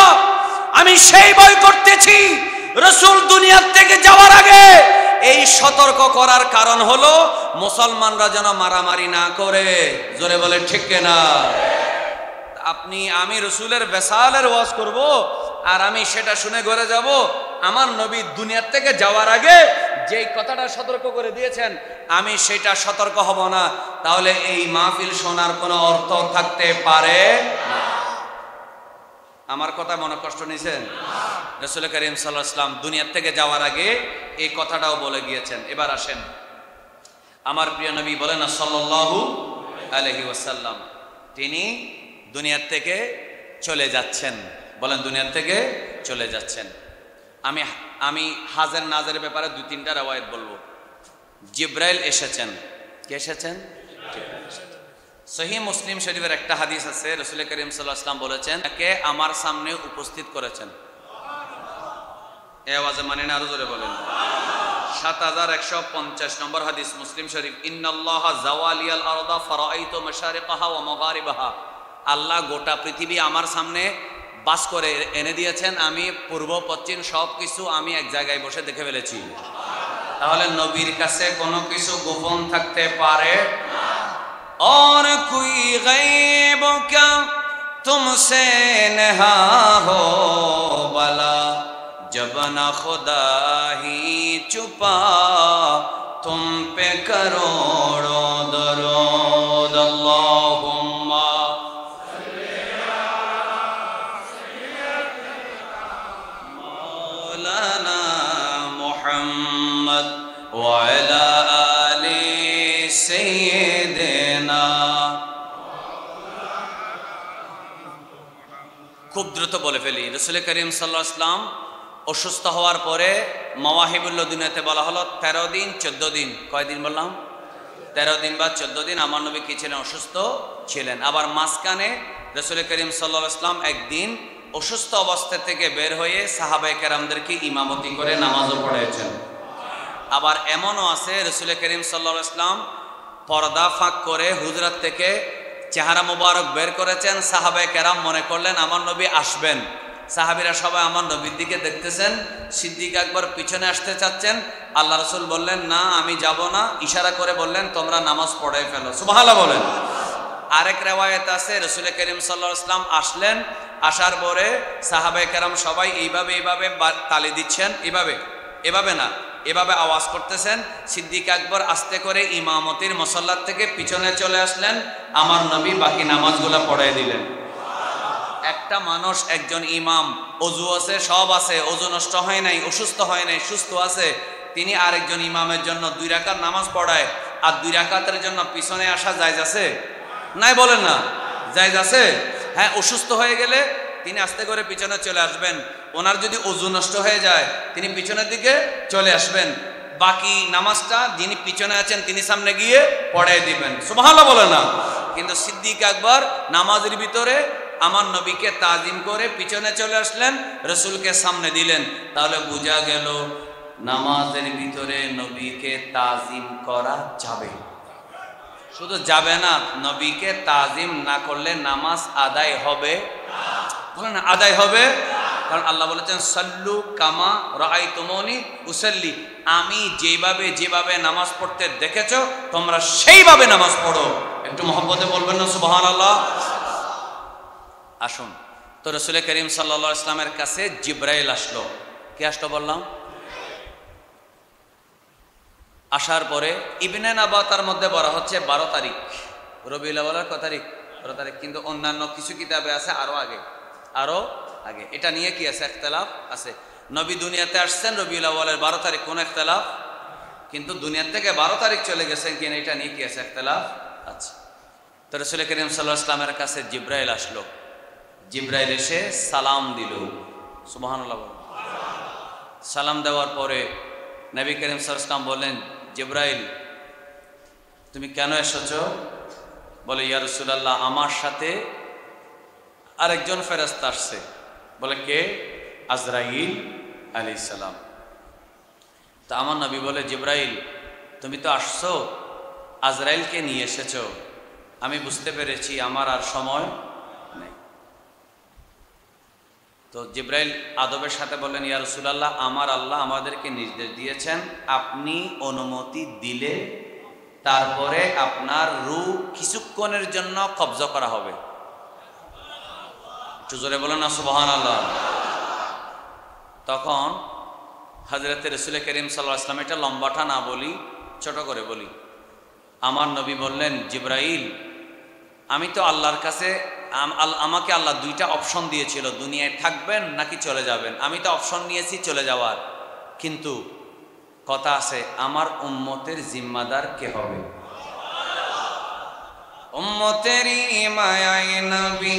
আমি সেই ভয় করতেছি। রাসূল দুনিয়ার থেকে যাওয়ার আগে এই সতর্ক করার কারণ হলো মুসলমানরা যেন মারামারি না করে। জোরে বলে ঠিক কিনা? আমি রাসূলের বেসালের ওয়াজ করব আর আমি সেটা শুনে ঘরে যাব? আমার নবী দুনিয়ার থেকে যাওয়ার আগে যেই কথাটা সতর্ক করে দিয়েছেন আমি সেটা সতর্ক হব না, তাহলে এই মাহফিল শোনার কোনো অর্থ থাকতে পারে না। আমার কথা মনে কষ্ট নিছেন? রাসূল করিম সাল্লাল্লাহু আলাইহি ওয়াসাল্লাম দুনিয়ার থেকে যাওয়ার আগে এই কথাটাও বলে গিয়েছেন। এবার আসেন, আমার প্রিয় নবী বলেন সাল্লাল্লাহু আলাইহি ওয়াসাল্লাম, তিনি দুনিয়ার থেকে চলে যাচ্ছেন। বলেন দুনিয়ার থেকে চলে যাচ্ছেন। আমি হাজের নাজের ব্যাপারে 2-3টা রওয়ায়াত বলবো। জিব্রাইল এসেছেন। কে এসেছেন? সহিহ মুসলিম শরীফের একটা হাদিস আছে, রাসূল করিম সাল্লাল্লাহু আলাইহি ওয়াসাল্লাম বলেছেন কে আমার সামনে উপস্থিত করেছেন। এই আওয়াজে মানে না, আরো জোরে বলেন। 7150 নম্বর হাদিস, মুসলিম শরীফ। ইন্নাল্লাহা যাওয়ালিয়াল আরদা ফারাআইতু মাশারিকাহা ওয়া মাগারিবাহা। আল্লাহ গোটা পৃথিবী আমার সামনে বাস করে এনে দিয়েছেন, আমি পূর্ব পশ্চিম সব কিছু আমি এক জায়গায় বসে দেখে ফেলেছি। তাহলে নবীর কাছে কোনো কিছু গোপন থাকতে পারে না। और कोई गैब क्या तुमसे नहा हो भला, जब न खुदा ही छुपा तुम पे करोड़ों दरूद। अल्लाहुम्मा मौलाना मुहम्मद व अला आले सय्यिदना। খুব দ্রুত বলে ফেলি। রাসূল করিম সাল্লাল্লাহু আলাইহি ওয়াসাল্লাম অসুস্থ হওয়ার পরে মাওয়াহিবুল দুনিয়াতে বলা হলো 13 দিন 14 দিন। কয়দিন বললাম? 13 দিন বা 14 দিন আমার নবী কি ছিলেন? অসুস্থ ছিলেন। আবার মাঝখানে রাসূল করিম সাল্লাল্লাহু আলাইহি ওয়াসাল্লাম একদিন অসুস্থ অবস্থা থেকে বের হয়ে সাহাবায়ে কেরামদেরকে ইমামতি করে নামাজও পড়িয়েছেন। আবার এমনও আছে রাসূল করিম সাল্লাল্লাহু আলাইহি ওয়াসাল্লাম পর্দা ফাঁক করে হুজরাত থেকে চেহারা মুবারক বের করেছেন। সাহাবায়ে কেরাম মনে করলেন আমার নবী আসবেন। সাহাবীরা সবাই আমার নবীর দিকে দেখতেছেন। সিদ্দিক আকবর পিছনে আসতে চাচ্ছেন, আল্লাহ রাসূল বললেন না আমি যাব না, ইশারা করে বললেন তোমরা নামাজ পড়ে ফেলো। সুবহানাল্লাহ বলেন। আরেক রিওয়ায়াত আছে রাসূল করিম সাল্লাল্লাহু আলাইহি ওয়াসাল্লাম আসলেন, আসার পরে সাহাবায়ে কেরাম সবাই এইভাবে তালি দিচ্ছেন, এভাবে না, এভাবে আওয়াজ করতেছেন। সিদ্দিক আকবর আস্তে করে ইমামতির মুসাল্লার থেকে পিছনে চলে আসলেন, আমার নবী বাকি নামাজগুলো পড়ায় দিলেন। একটা মানুষ, একজন ইমাম, ওযু আছে, সব আছে, ওযু নষ্ট হয় নাই, অসুস্থ হয় নাই, সুস্থ আছে, তিনি আরেকজন ইমামের জন্য 2 রাকাত নামাজ পড়ায়, আর 2 রাকাতের জন্য পিছনে আসা জায়েজ আছে? নাই বলেন না, জায়েজ আছে? হ্যাঁ, অসুস্থ হয়ে গেলে তিনি আস্তে করে পিছনে চলে আসবেন। ওনার যদি ওযু নষ্ট হয়ে যায় তিনি পিছনের দিকে চলে আসবেন, বাকি নামাজটা যিনি পিছনে আছেন তিনি সামনে গিয়ে পড়ায় দিবেন। সুবহানাল্লাহ বলেন না। কিন্তু সিদ্দিক আকবর নামাজের ভিতরে আমার নবীকে তাজিম করে পিছনে চলে আসলেন, রাসূলকে সামনে দিলেন। তাহলে বোঝা গেল নামাজের ভিতরে নবীকে তাজিম করা যাবে। শুধু যাবে না, নবীকে তাজিম না করলে নামাজ আদায় হবে বলেন না, আদায় হবে। কারণ আল্লাহ বলেছেন সাল্লু কামা রাআইতুমুনি উসাল্লি, আমি যেভাবে নামাজ পড়তে দেখেছো তোমরা সেইভাবে নামাজ পড়ো। একটু মহব্বতে বলবেন না সুবহানাল্লাহ। আসুন, তো রাসূল করিম সাল্লাল্লাহু আলাইহি ওয়াসাল্লামের কাছে জিবরাইল আসলো। কে আসলো বললাম? আসার পরে ইবনে নাবাতার মধ্যে বলা হচ্ছে 12 তারিখ রবিউল আউয়ালের কত তারিখ? 12 তারিখ, কিন্তু অন্যান্য কিছু কিতাবে আছে আরো আগে। এটা নিয়ে কি আছে? ইখতিলাফ আছে। নবী দুনিয়াতে আসছেন রবিউল আউয়ালের 12 তারিখ, কোন ইখতিলাফ, কিন্তু দুনিয়া থেকে 12 তারিখ চলে গেছেন কিনা এটা নিয়ে কি আছে? ইখতিলাফ আছে। তো রাসূল করিম সাল্লাল্লাহু আলাইহি ওয়াসাল্লামের কাছে জিবরাইল আসলো। জিবরাইল এসে সালাম দিল। সুবহানাল্লাহ। সালাম দেওয়ার পরে নবী করিম সাল্লাল্লাহু আলাইহি ওয়াসাল্লাম বললেন, জিবরাইল তুমি কেন এসেছো? বলে, ইয়া রাসূলুল্লাহ, আমার সাথে আরেকজন ফেরেশতা আসছে। বলে, কে? আজরাইল আলাইহিস সালাম। তা আমার নবী বলে, জিবরাইল তুমি তো আসছো, আজরাইলকে নিয়ে এসেছো, আমি বুঝতে পেরেছি আমার আর সময় নেই। তো জিবরাইল আদবের সাথে বললেন, ইয়া রাসূলুল্লাহ, আমার আল্লাহ আমাদেরকে নির্দেশ দিয়েছেন আপনি অনুমতি দিলে তারপরে আপনার রূহ কিছুক্ষণের জন্য কবজা করা হবে। একটু জোরে বলেন না সুবহানাল্লাহ। তখন হযরত রাসূল করিম সাল্লাল্লাহু আলাইহি ওয়াসাল্লাম, এটা লম্বাটা না বলি, ছোট করে বলি, আমার নবী বললেন, জিবরাইল আমি তো আল্লাহর কাছে, আমাকে আল্লাহ দুইটা অপশন দিয়েছিল, দুনিয়ায় থাকবেন নাকি চলে যাবেন। আমি তো অপশন নিয়েছি চলে যাওয়ার, কিন্তু কথা আছে আমার উম্মতের জিম্মাদার কে হবে? উম্মতেরই মায়ায় নবী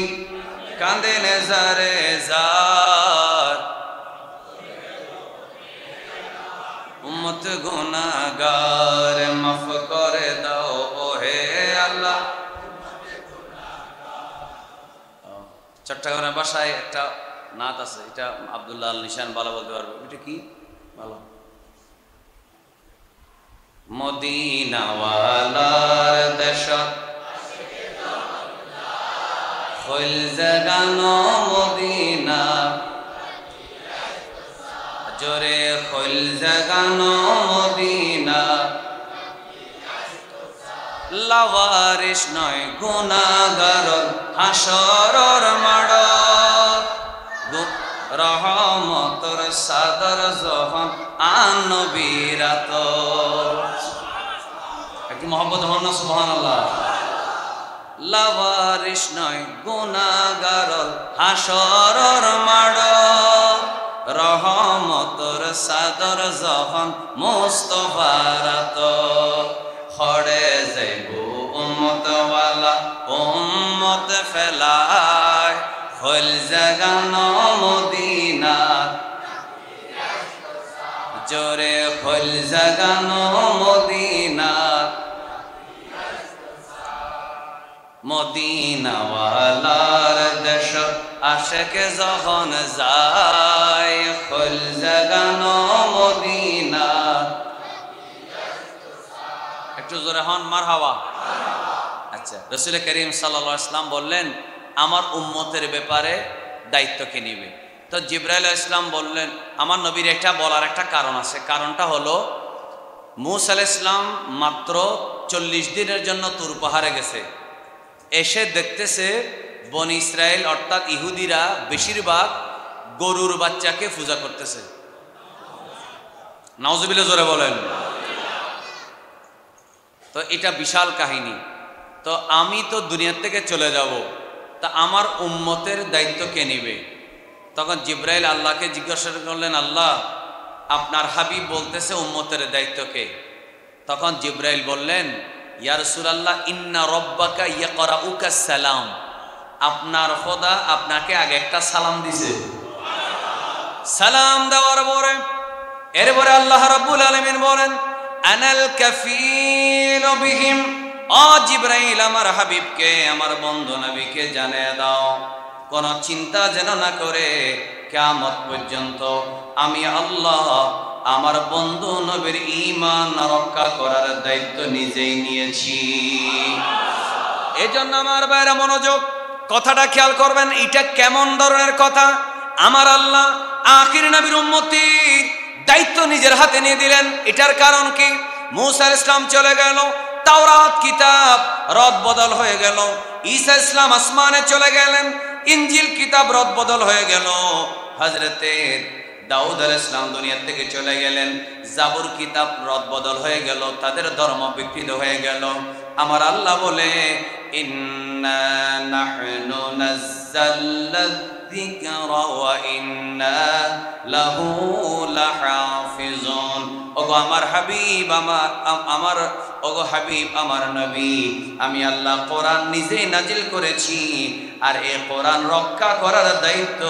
কাঁদেন জারে জার, উম্মত গুনাহগার মাফ করে দাও ওহে আল্লাহ। চট্টগ্রামের ভাষায় একটা নাত আছে, এটা আব্দুল্লাহ আল নিশান ভালো বলতে পারবে। এটা কি ভালো? মদিনাওয়ালার দেশত হইল জাগানো মদিনা, জোরে হইল জাগানো মদিনা, লাওয়ারিস নয় গুনাহগার হাসরর মাড়, রহমতর সাদর যখন আন নবীরাত। একটু মহব্বত হন না সুবহানাল্লাহ। লাওয়ারিস নয় গুনাহগার হাসরর মাড়, রহমতর সাদর যখন মুস্তাফারাত, খড়ে যাইব উম্মতওয়ালা উম্মত ফেলায়, হইল জাগানো মদিনা, জোরে হইল জাগানো মদিনা, মদিনাওয়ালার দেশ আশেক যখন যায়, হইল জাগানো মদিনা। একটু জোরে হন মারহাবা। আচ্ছা, রাসূল করিম সাল্লাল্লাহু আলাইহি ওয়াসাল্লাম বললেন আমার উম্মতের ব্যাপারে দায়িত্ব কে নিবে? তো জিবরাইল আলাইহিস সালাম বললেন, আমার নবীর এটা বলার একটা কারণ আছে। কারণটা হলো মূসা আলাইহিস সালাম মাত্র 40 দিনের জন্য তুর পাহাড়ে গেছে, এসে দেখতেছে বনি ইসরাইল অর্থাৎ ইহুদিরা বেশিরভাগ গরুর বাচ্চাকে পূজা করতেছে। নাউজুবিল্লাহ, জোরে বলেন। তো এটা বিশাল কাহিনী। তো আমি তো দুনিয়া থেকে চলে যাব, তা আমার উম্মতের দায়িত্ব কে নিবে? তখন জিবরাইল আল্লাহকে জিজ্ঞাসা করলেন, আল্লাহ আপনার হাবিব বলতেছে উম্মতের দায়িত্ব কে? তখন জিবরাইল বললেন, ইয়া রাসূলুল্লাহ ইন্না রাব্বাকা ইয়াকরাউকা সালাম, আপনার খোদা আপনাকে আগে একটা সালাম দিছে। সালাম দেওয়ার পরে এরপরে আল্লাহ রাব্বুল আলামিন বলেন, আনাল কাফিল বিহিম, ও জিবরাইল আমার হাবিবকে আমার বন্ধু নবীকে জানিয়ে দাও কোন চিন্তা যেন না করে কিয়ামত পর্যন্ত আমি আল্লাহ আমার বন্ধু নবীর ঈমান রক্ষা করার দায়িত্ব নিজেই নিয়েছি। এজন্য আমার ভাইরা মনোযোগ, কথাটা খেয়াল করবেন, এটা কেমন ধরনের কথা? আমার আল্লাহ আখির নবীর উম্মতির দায়িত্ব নিজের হাতে নিয়ে দিলেন। এটার কারণ কি? মূসা আলাইহিস সালাম চলে গেল, তাওরাত কিতাব রদ বদল হয়ে গেল, ঈসা ইসলাম আসমানে চলে গেলেন, ইনজিল কিতাব রদ বদল হয়ে গেল, হযরতে দাউদ আলাইহিস সালাম দুনিয়া থেকে চলে গেলেন, জাবুর কিতাব রদ বদল হয়ে গেল, তাদের ধর্ম বিকৃত হয়ে গেল। আমার আল্লাহ বলে ইন্না নাহনু নাযালনা যিকরা ওয়া ইন্না লাহু লাহাফিজুন। ওগো আমার হাবিব, আমার ওগো হাবিব, আমার নবী, আমি আল্লাহ কোরআন নিজেই নাজিল করেছি, আর এই কোরআন রক্ষা করার দায়িত্ব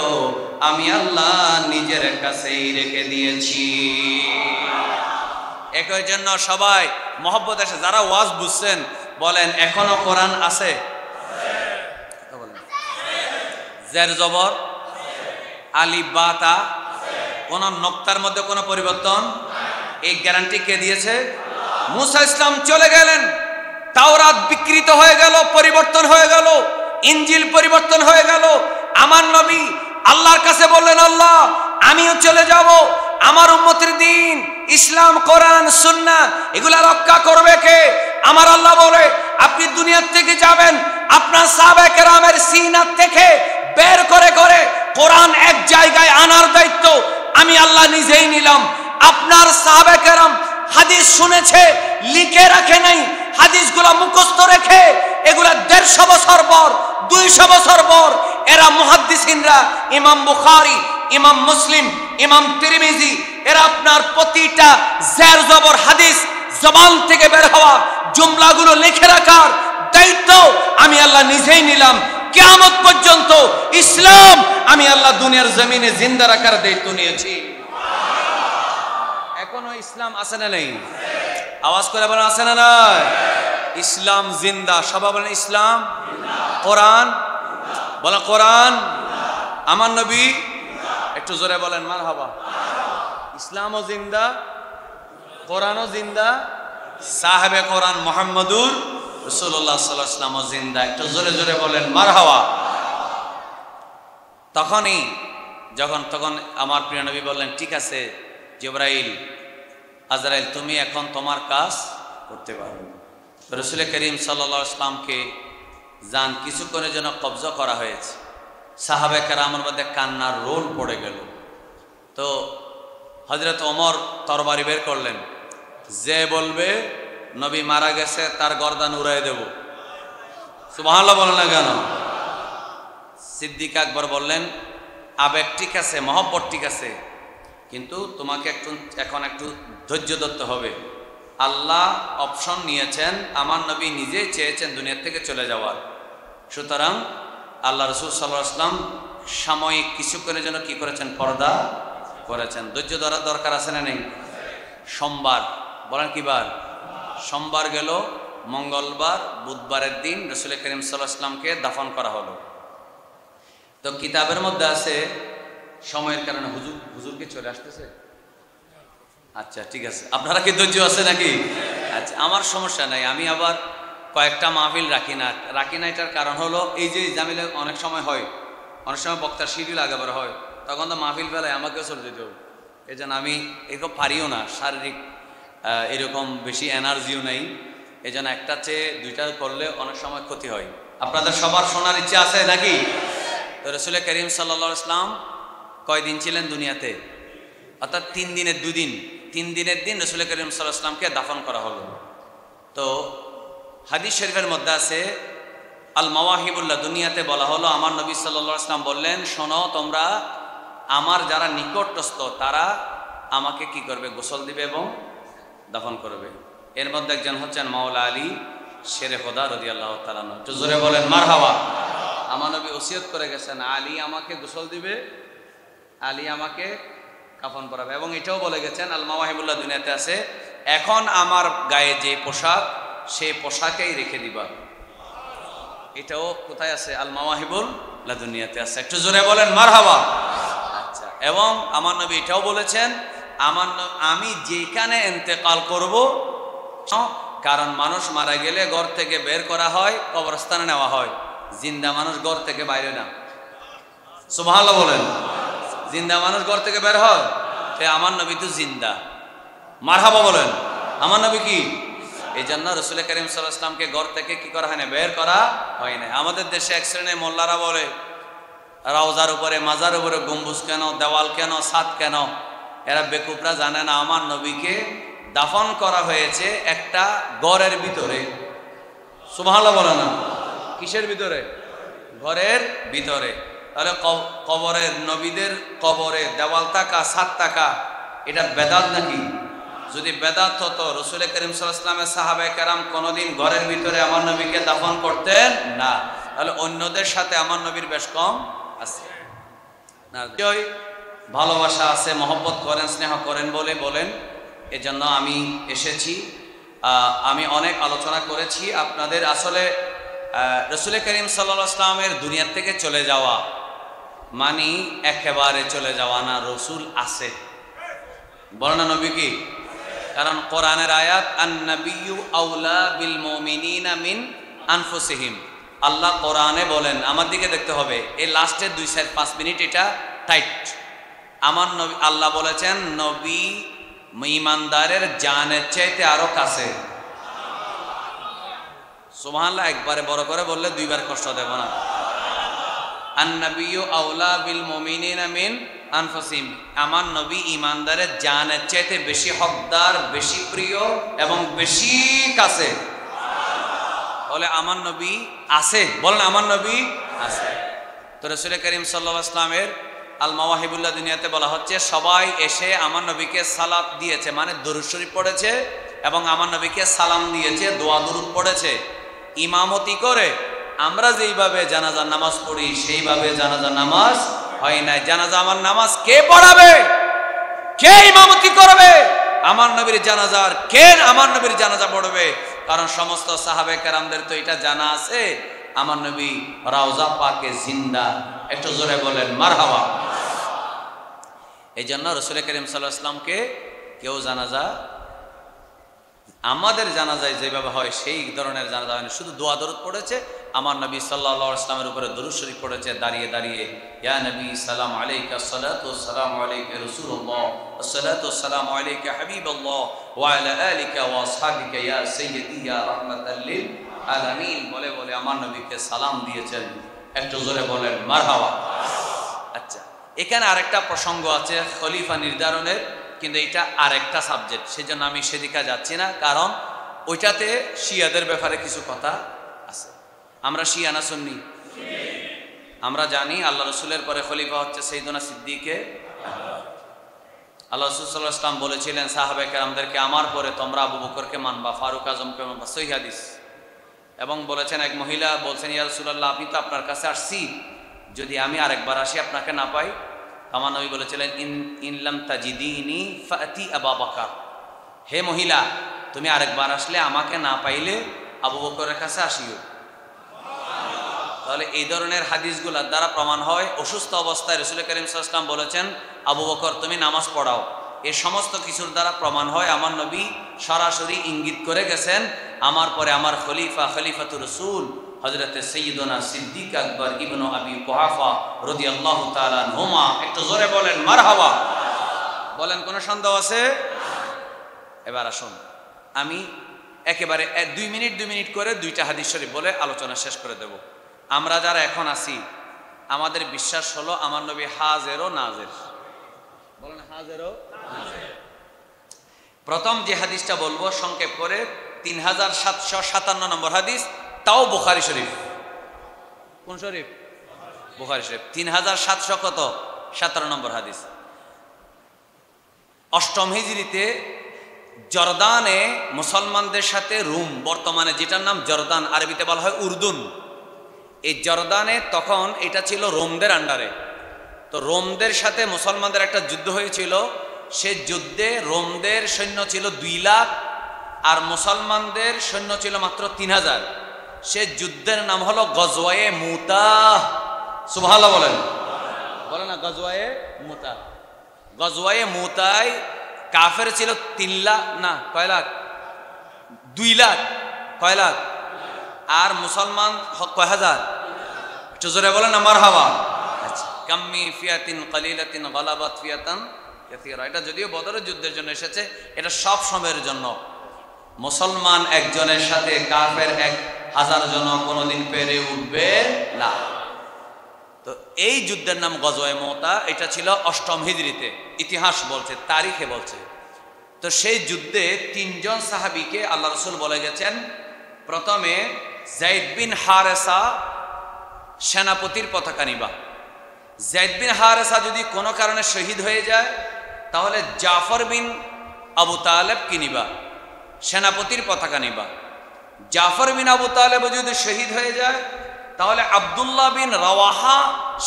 আমি আল্লাহ নিজের কাছেই রেখে দিয়েছি। একই জন্য সবাই মহব্বত আসে, যারা ওয়াজ বুঝছেন বলেন এখনো কোরআন আছে? জের জবর আলিফ বা তা, কোন নক্তার মধ্যে কোনো পরিবর্তন? এই গ্যারান্টি কে দিয়েছে? মুসা ইসলাম চলে গেলেন, তাওরাত বিকৃত হয়ে গেল, পরিবর্তন হয়ে গেল, ইনজিল পরিবর্তন হয়ে গেল। আমার নবী আল্লাহর কাছে বললেন, আল্লাহ আমিও চলে যাব, আমার উম্মতের দিন ইসলাম কোরআন সুন্নাহ এগুলা রক্ষা করবে কে? আমার আল্লাহ বলে আপনি দুনিয়া থেকে যাবেন, আপনার সাহাবায়ে কেরামের সিনা থেকে বের করে করে কোরআন এক জায়গায় আনার দায়িত্ব আমি আল্লাহ নিজেই নিলাম। আপনার সাহাবায়ে কেরাম হাদিস শুনেছে, লিখে রাখে নাই, হাদিসগুলো মুখস্থ রেখে এগুলা 150 বছর পর, 200 বছর পর এরা মুহাদ্দিসিনরা, ইমাম বুখারী, ইমাম মুসলিম, ইমাম তিরমিজি, এরা আপনার প্রতিটা জের জবর হাদিস জবান থেকে বের হওয়া জুমলাগুলো লিখে রাখার দায়িত্ব আমি আল্লাহ নিজেই নিলাম। কিয়ামত পর্যন্ত ইসলাম আমি আল্লাহ দুনিয়ার জমিনে জিন্দা রাখার দায়িত্ব নিয়েছি। এখনো ইসলাম আছে না নেই? আওয়াজ করে বলেন আছে না নাই? ইসলাম জিন্দা। সবাই বলেন ইসলাম, কোরআন বলেন, কোরআন আমার নবী, একটু জোরে বলেন মারহাবা। ইসলামও জিন্দা, কোরআনও জিন্দা, সাহেবে কোরআন মুহাম্মদুর রাসূলুল্লাহ সাল্লাল্লাহু আলাইহি ওয়াসাল্লামও জিন্দা। একটু জোরে জোরে বলেন মারহাবা। তখন আমার প্রিয় নবী বললেন, ঠিক আছে জিবরাইল, আজরাইল, তুমি এখন তোমার কাজ করতে পারো। রাসূল করিম সাল্লাল্লাহু আলাইহি ওয়াসাল্লামকে জান কিছুক্ষণের জন্য কবজা করা হয়েছে। সাহাবায়ে কেরামের মধ্যে কান্নার রোল পড়ে গেল। তো হযরত ওমর তরবারি বের করলেন, যে বলবে নবী মারা গেছে তার গর্দান উড়াই দেব। সুবহানাল্লাহ বলেন না কেন? সিদ্দিক আকবর বললেন, আবেগ ঠিক আছে, মহব্বত ঠিক আছে, কিন্তু তোমাকে এখন একটু ধৈর্য ধরতে হবে। আল্লাহ অপশন নিয়েছেন, আমার নবী নিজেই চেয়েছেন দুনিয়া থেকে চলে যাওয়ার। সুতরাং আল্লাহ রাসূল সাল্লাল্লাহু আলাইহি ওয়াসাল্লাম সাময়িক কিছুক্ষণের জন্য কি করেছেন? পর্দা করেছেন। ধৈর্য ধরার দরকার আছে না নেই? সোমবার, বলেন কি বার? সোমবার গেল, মঙ্গলবার, বুধবারের দিন রাসূল করিম সাল্লাল্লাহু আলাইহি ওয়াসাল্লামকে দাফন করা হলো। তো কিতাবের মধ্যে আছে, সময়ের কারণে হুজুরকে চলে আসতেছে। আচ্ছা ঠিক আছে, আপনারা কি ধৈর্য আছে নাকি? আচ্ছা, আমার সমস্যা নাই, আমি আবার কয়েকটা মাহফিল রাখি না। এটার কারণ হলো এই যে জামিলে অনেক সময় হয়, অনেক সময় বক্তার শিডিউল আগাবার হয়, তখন তো মাহফিল বেলায় আমাকেও চলে যেতে হবে। এই জন্য আমি এরকম পারিও না, শারীরিক এরকম বেশি এনার্জিও নেই। এই জন্য একটা চেয়ে দুইটা করলে অনেক সময় ক্ষতি হয়। আপনাদের সবার শোনার ইচ্ছা আছে নাকি? তো রাসূল করিম সাল্লাল্লাহু আলাইহি ওয়াসাল্লাম কয়দিন ছিলেন দুনিয়াতে? অর্থাৎ 3 দিনের 2 দিন, 3 দিনের দিন রাসূল করিম সাল্লাল্লাহু আলাইহি ওয়াসাল্লামকে দাফন করা হলো। তো হাদিস শরীফের মধ্যে আছে, আল মাওয়াহিবুল্লাহ দুনিয়াতে বলা হলো, আমার নবী সাল্লাল্লাহু আলাইহি ওয়াসাল্লাম বললেন, শোনো তোমরা, আমার যারা নিকটস্থ তারা আমাকে কি করবে? গোসল দিবে এবং দাফন করবে। এর মধ্যে একজন হচ্ছেন মাওলা আলী শেরে খোদা রাদিয়াল্লাহু তাআলা আনহু। একটু জোরে বলেন মারহাবা। আমার নবী ওসিয়ত করে গেছেন, আলী আমাকে গোসল দিবে, আলী আমাকে কাফন পরাবে। এবং এটাও বলে গেছেন, আল মাওয়াহিবুল্লাহ দুনিয়াতে আছে, এখন আমার গায়ে যে পোশাক সেই পোশাকেই রেখে দিবা। এটাও কোথায় আছে? আল মাওয়াহিবুল্লাহ দুনিয়াতে আছে। একটু জোরে বলেন মারহাবা। আচ্ছা, এবং আমার নবী এটাও বলেছেন, আমি যেখানে ইন্তেকাল করব, কারণ মানুষ মারা গেলে ঘর থেকে বের করা হয়, কবরস্থানে নেওয়া হয়, জিন্দা মানুষ ঘর থেকে বাইরে না। সুবহানাল্লাহ বলেন। জিন্দা মানুষ ঘর থেকে বের হয়, আমার নবী তো জিন্দা। মারহাবা বলেন। আমার নবী কি? এই জন্য রসুল করিম সাল্লাল্লাহু আলাইহি ওয়াসাল্লামকে ঘর থেকে কি করা হয় না, বের করা হয় না। আমাদের দেশে এক শ্রেণীর মোল্লারা বলে রওজার উপরে মাজার উপরে গম্বুজ কেন, দেওয়াল কেন, ছাদ কেন? এরা বেকুবরা জানে না আমার নবীকে দাফন করা হয়েছে একটা ঘরের ভিতরে। সুবহানাল্লাহ বলে না? কিসের ভিতরে? ঘরের ভিতরে। তাহলে কবরের, নবীদের কবরে দেওয়াল থাকা, ছাদ থাকা, এটা বেদাত নাকি? যদি বেদাত হতো রসুল করিম সাল্লাল্লাহু আলাইহি ওয়াসাল্লামের সাহাবায়ে কেরাম কোনোদিন ঘরের ভিতরে আমার নবীকে দাফন করতেন না। তাহলে অন্যদের সাথে আমার নবীর বেশ কম আছে না, ভালোবাসা আছে, মহব্বত করেন, স্নেহ করেন বলে বলেন। এজন্য আমি এসেছি। আমি অনেক আলোচনা করেছি আপনাদের। আসলে রসুল করিম সাল্লাল্লাহু আলাইহি ওয়াসাল্লামের দুনিয়ার থেকে চলে যাওয়া মানে একেবারে চলে যাওয়া না, রসুল আছে। বলো না নবী কি? কারণ কোরআনের আয়াত আন-নাবিয়্যু আওলা বিল মুমিনিনা মিন আনফুসিহিম। আল্লাহ কোরআনে বলেন, আমার দিকে দেখতে হবে, এই লাস্টের 2-5 মিনিট এটা টাইট। আমার নবী, আল্লাহ বলেছেন নবী ঈমানদারের জানের চাইতে আরো কাছে। সুবহানাল্লাহ। একবারে বড় করে বললে দুইবার কষ্ট দেব না। আন-নাবিয়্যু আওলা বিল মুমিনিনা মিন আনফুসিহিম। আমার নবী ঈমানদারের জানের চাইতে বেশি হকদার, বেশি প্রিয় এবং বেশি কাছে। বলে আমার নবী আছে। বলেন আমার নবী আছে। তো রাসূল করিম সাল্লাল্লাহু আলাইহি ওয়াসাল্লামের আল মাওয়াহিবুল্লাহ দুনিয়াতে বলা হচ্ছে সবাই এসে আমার নবীকে সালাত দিয়েছে, মানে দরুদ শরীফ পড়েছে এবং আমার নবীকে সালাম দিয়েছে, দোয়া দরুদ পড়েছে। ইমামতি করে আমরা যেইভাবে জানাজার নামাজ পড়ি সেইভাবে জানাজার নামাজ হয় নাই। জানাজা আমার নামাজ কে পড়াবে? কে ইমামতি করবে আমার নবীর জানাজার? কে আমার নবীর জানাজা পড়বে? কারণ সমস্ত সাহাবে কেরামদের তো এটা জানা আছে আমার নবী রওজা পাকে জিন্দা। একটু জোরে বলেন মারহাবা। এই জন্য রসুল করিম সাল্লাল্লাহু আলাইহি ওয়াসাল্লামকে কেউ জানাজা, আমাদের জানাজায় যেভাবে হয় সেই ধরনের জানাজা হয়নি। শুধু দোয়া দরুদ পড়েছে, আমার নবী সাল্লাল্লাহু আলাইহি ওয়াসাল্লামের উপরে দরুদ শরীফ পড়েছে দাঁড়িয়ে দাঁড়িয়ে। ইয়া নবী সালাম আলাইকা, সালাতু সালাম আলাইকা রাসূলুল্লাহ, আসসালাতু সালামু আলাইকা হাবিবাল্লাহ ওয়া আলা আলিকা ওয়া আসহাবিকা ইয়া সাইয়্যিদি ইয়া রাহমাতাল লিল আলামিন বলে বলে আমার নবীকে সালাম দিয়েছেন। একটু জোরে বলেন মারহাবা। আচ্ছা, এখানে আরেকটা প্রসঙ্গ আছে খলিফা নির্ধারণের, কিন্তু এটা আরেকটা সাবজেক্ট, সেজন্য আমি সেদিকে যাচ্ছি না। কারণ ওইটাতে শিয়াদের ব্যাপারে কিছু কথা আছে। আমরা শিয়া না সুন্নি? আমরা জানি আল্লাহ রসুলের পরে খলিফা হচ্ছে সাইয়্যিদুনা সিদ্দিকে। আল্লাহ রাসূল সাল্লাল্লাহু আলাইহি ওয়াসাল্লাম বলেছিলেন সাহাবায়ে কেরামদেরকে, আমার পরে তোমরা আবু বকরকে মানবা, ফারুক আজমকে মানবা। সহিহ হাদিস। এবং বলেছেন, এক মহিলা বলছেন, ইয়া রাসূলুল্লাহ আমি তো আপনার কাছে আসছি, যদি আমি আরেকবার আসি আপনাকে না পাই? আমার নবী বলেছিলেন ইন লাম তাজিদিনি ফাতি আবু বকর। হে মহিলা, তুমি আরেকবার আসলে আমাকে না পাইলে আবু বকরের কাছে আসিও। তাহলে এই ধরনের হাদিসগুলোর দ্বারা প্রমাণ হয় অসুস্থ অবস্থায় রাসূল করিম সাল্লাল্লাহু আলাইহি ওয়াসাল্লাম বলেছেন আবু বকর তুমি নামাজ পড়াও। এই সমস্ত কিছুর দ্বারা প্রমাণ হয় আমার নবী সরাসরি ইঙ্গিত করে গেছেন আমার পরে আমার খলিফা, খলিফাতুর রাসূল হযরতে সাইয়্যিদুনা সিদ্দিক আকবর ইবনে আবি কুহাফা রাদিয়াল্লাহু তাআলা আনহুমা। একটু জোরে বলেন মারহাবা। বলেন কোনো সন্দেহ আছে? এবার আসুন, আমি একেবারে 2 মিনিট করে 2টা হাদিস শরীফ বলে আলোচনা শেষ করে দেব। আমরা যারা এখন আছি আমাদের বিশ্বাস হলো আমার নবী হাজের ও নাজের। বলেন হাজের ও নাজের। প্রথম যে হাদিসটা বলবো সংক্ষেপ করে 3757 নম্বর হাদিস, তাও বুখারী শরীফ। কোন শরীফ? বুখারী শরীফ। 3757 নম্বর হাদিস। অষ্টম হিজরিতে জর্দানে মুসলমানদের সাথে রোম, বর্তমানে যেটার নাম জর্দান, আরবিতে বলা হয় উর্দুন, এই জর্দানে তখন এটা ছিল রোমদের আন্ডারে। তো রোমদের সাথে মুসলমানদের একটা যুদ্ধ হয়েছিল। সে যুদ্ধে রোমদের সৈন্য ছিল 2 লাখ আর মুসলমানদের সৈন্য ছিল মাত্র 3000। সে যুদ্ধের নাম হলো গজওয়ায়ে মুতাহ। সুবহানাল্লাহ বলেন। বলে না গজওয়ায়ে মুতাহ। গজওয়ায়ে মুতায় কাফের ছিল 3 লাখ, না কয় লাখ? 2 লাখ। কয় লাখ? আর মুসলমান কয় হাজার? একটু জোরে বলেন না মারহাবা। আচ্ছা, কাম্মি ফিয়াতিন কালিলাতিন গালাবাত ফিয়াতান কাসীরা। এটা যদিও বদরের যুদ্ধের জন্য এসেছে, এটা সব সময়ের জন্য। মুসলমান একজনের সাথে কাফের 1000 জন কোনোদিন পেরে উঠবে না। তো এই যুদ্ধের নাম গজওয়ে মুতা। এটা ছিল 8ম হিজরিতে, ইতিহাস বলছে, তারিখে বলছে। তো সেই যুদ্ধে 3 জন সাহাবীকে আল্লাহ রাসূল বলে গেছেন, প্রথমে যায়েদ বিন হারেসা সেনাপতির পতাকা নিবা। যায়েদ বিন হারেসা যদি কোনো কারণে শহীদ হয়ে যায় তাহলে জাফর বিন আবু তালেব কি নিবা? সেনাপতির পতাকা নিবা। জাফর বিন আবু তালেব যদি শহীদ হয়ে যায় তাহলে আব্দুল্লাহ বিন রাওয়াহা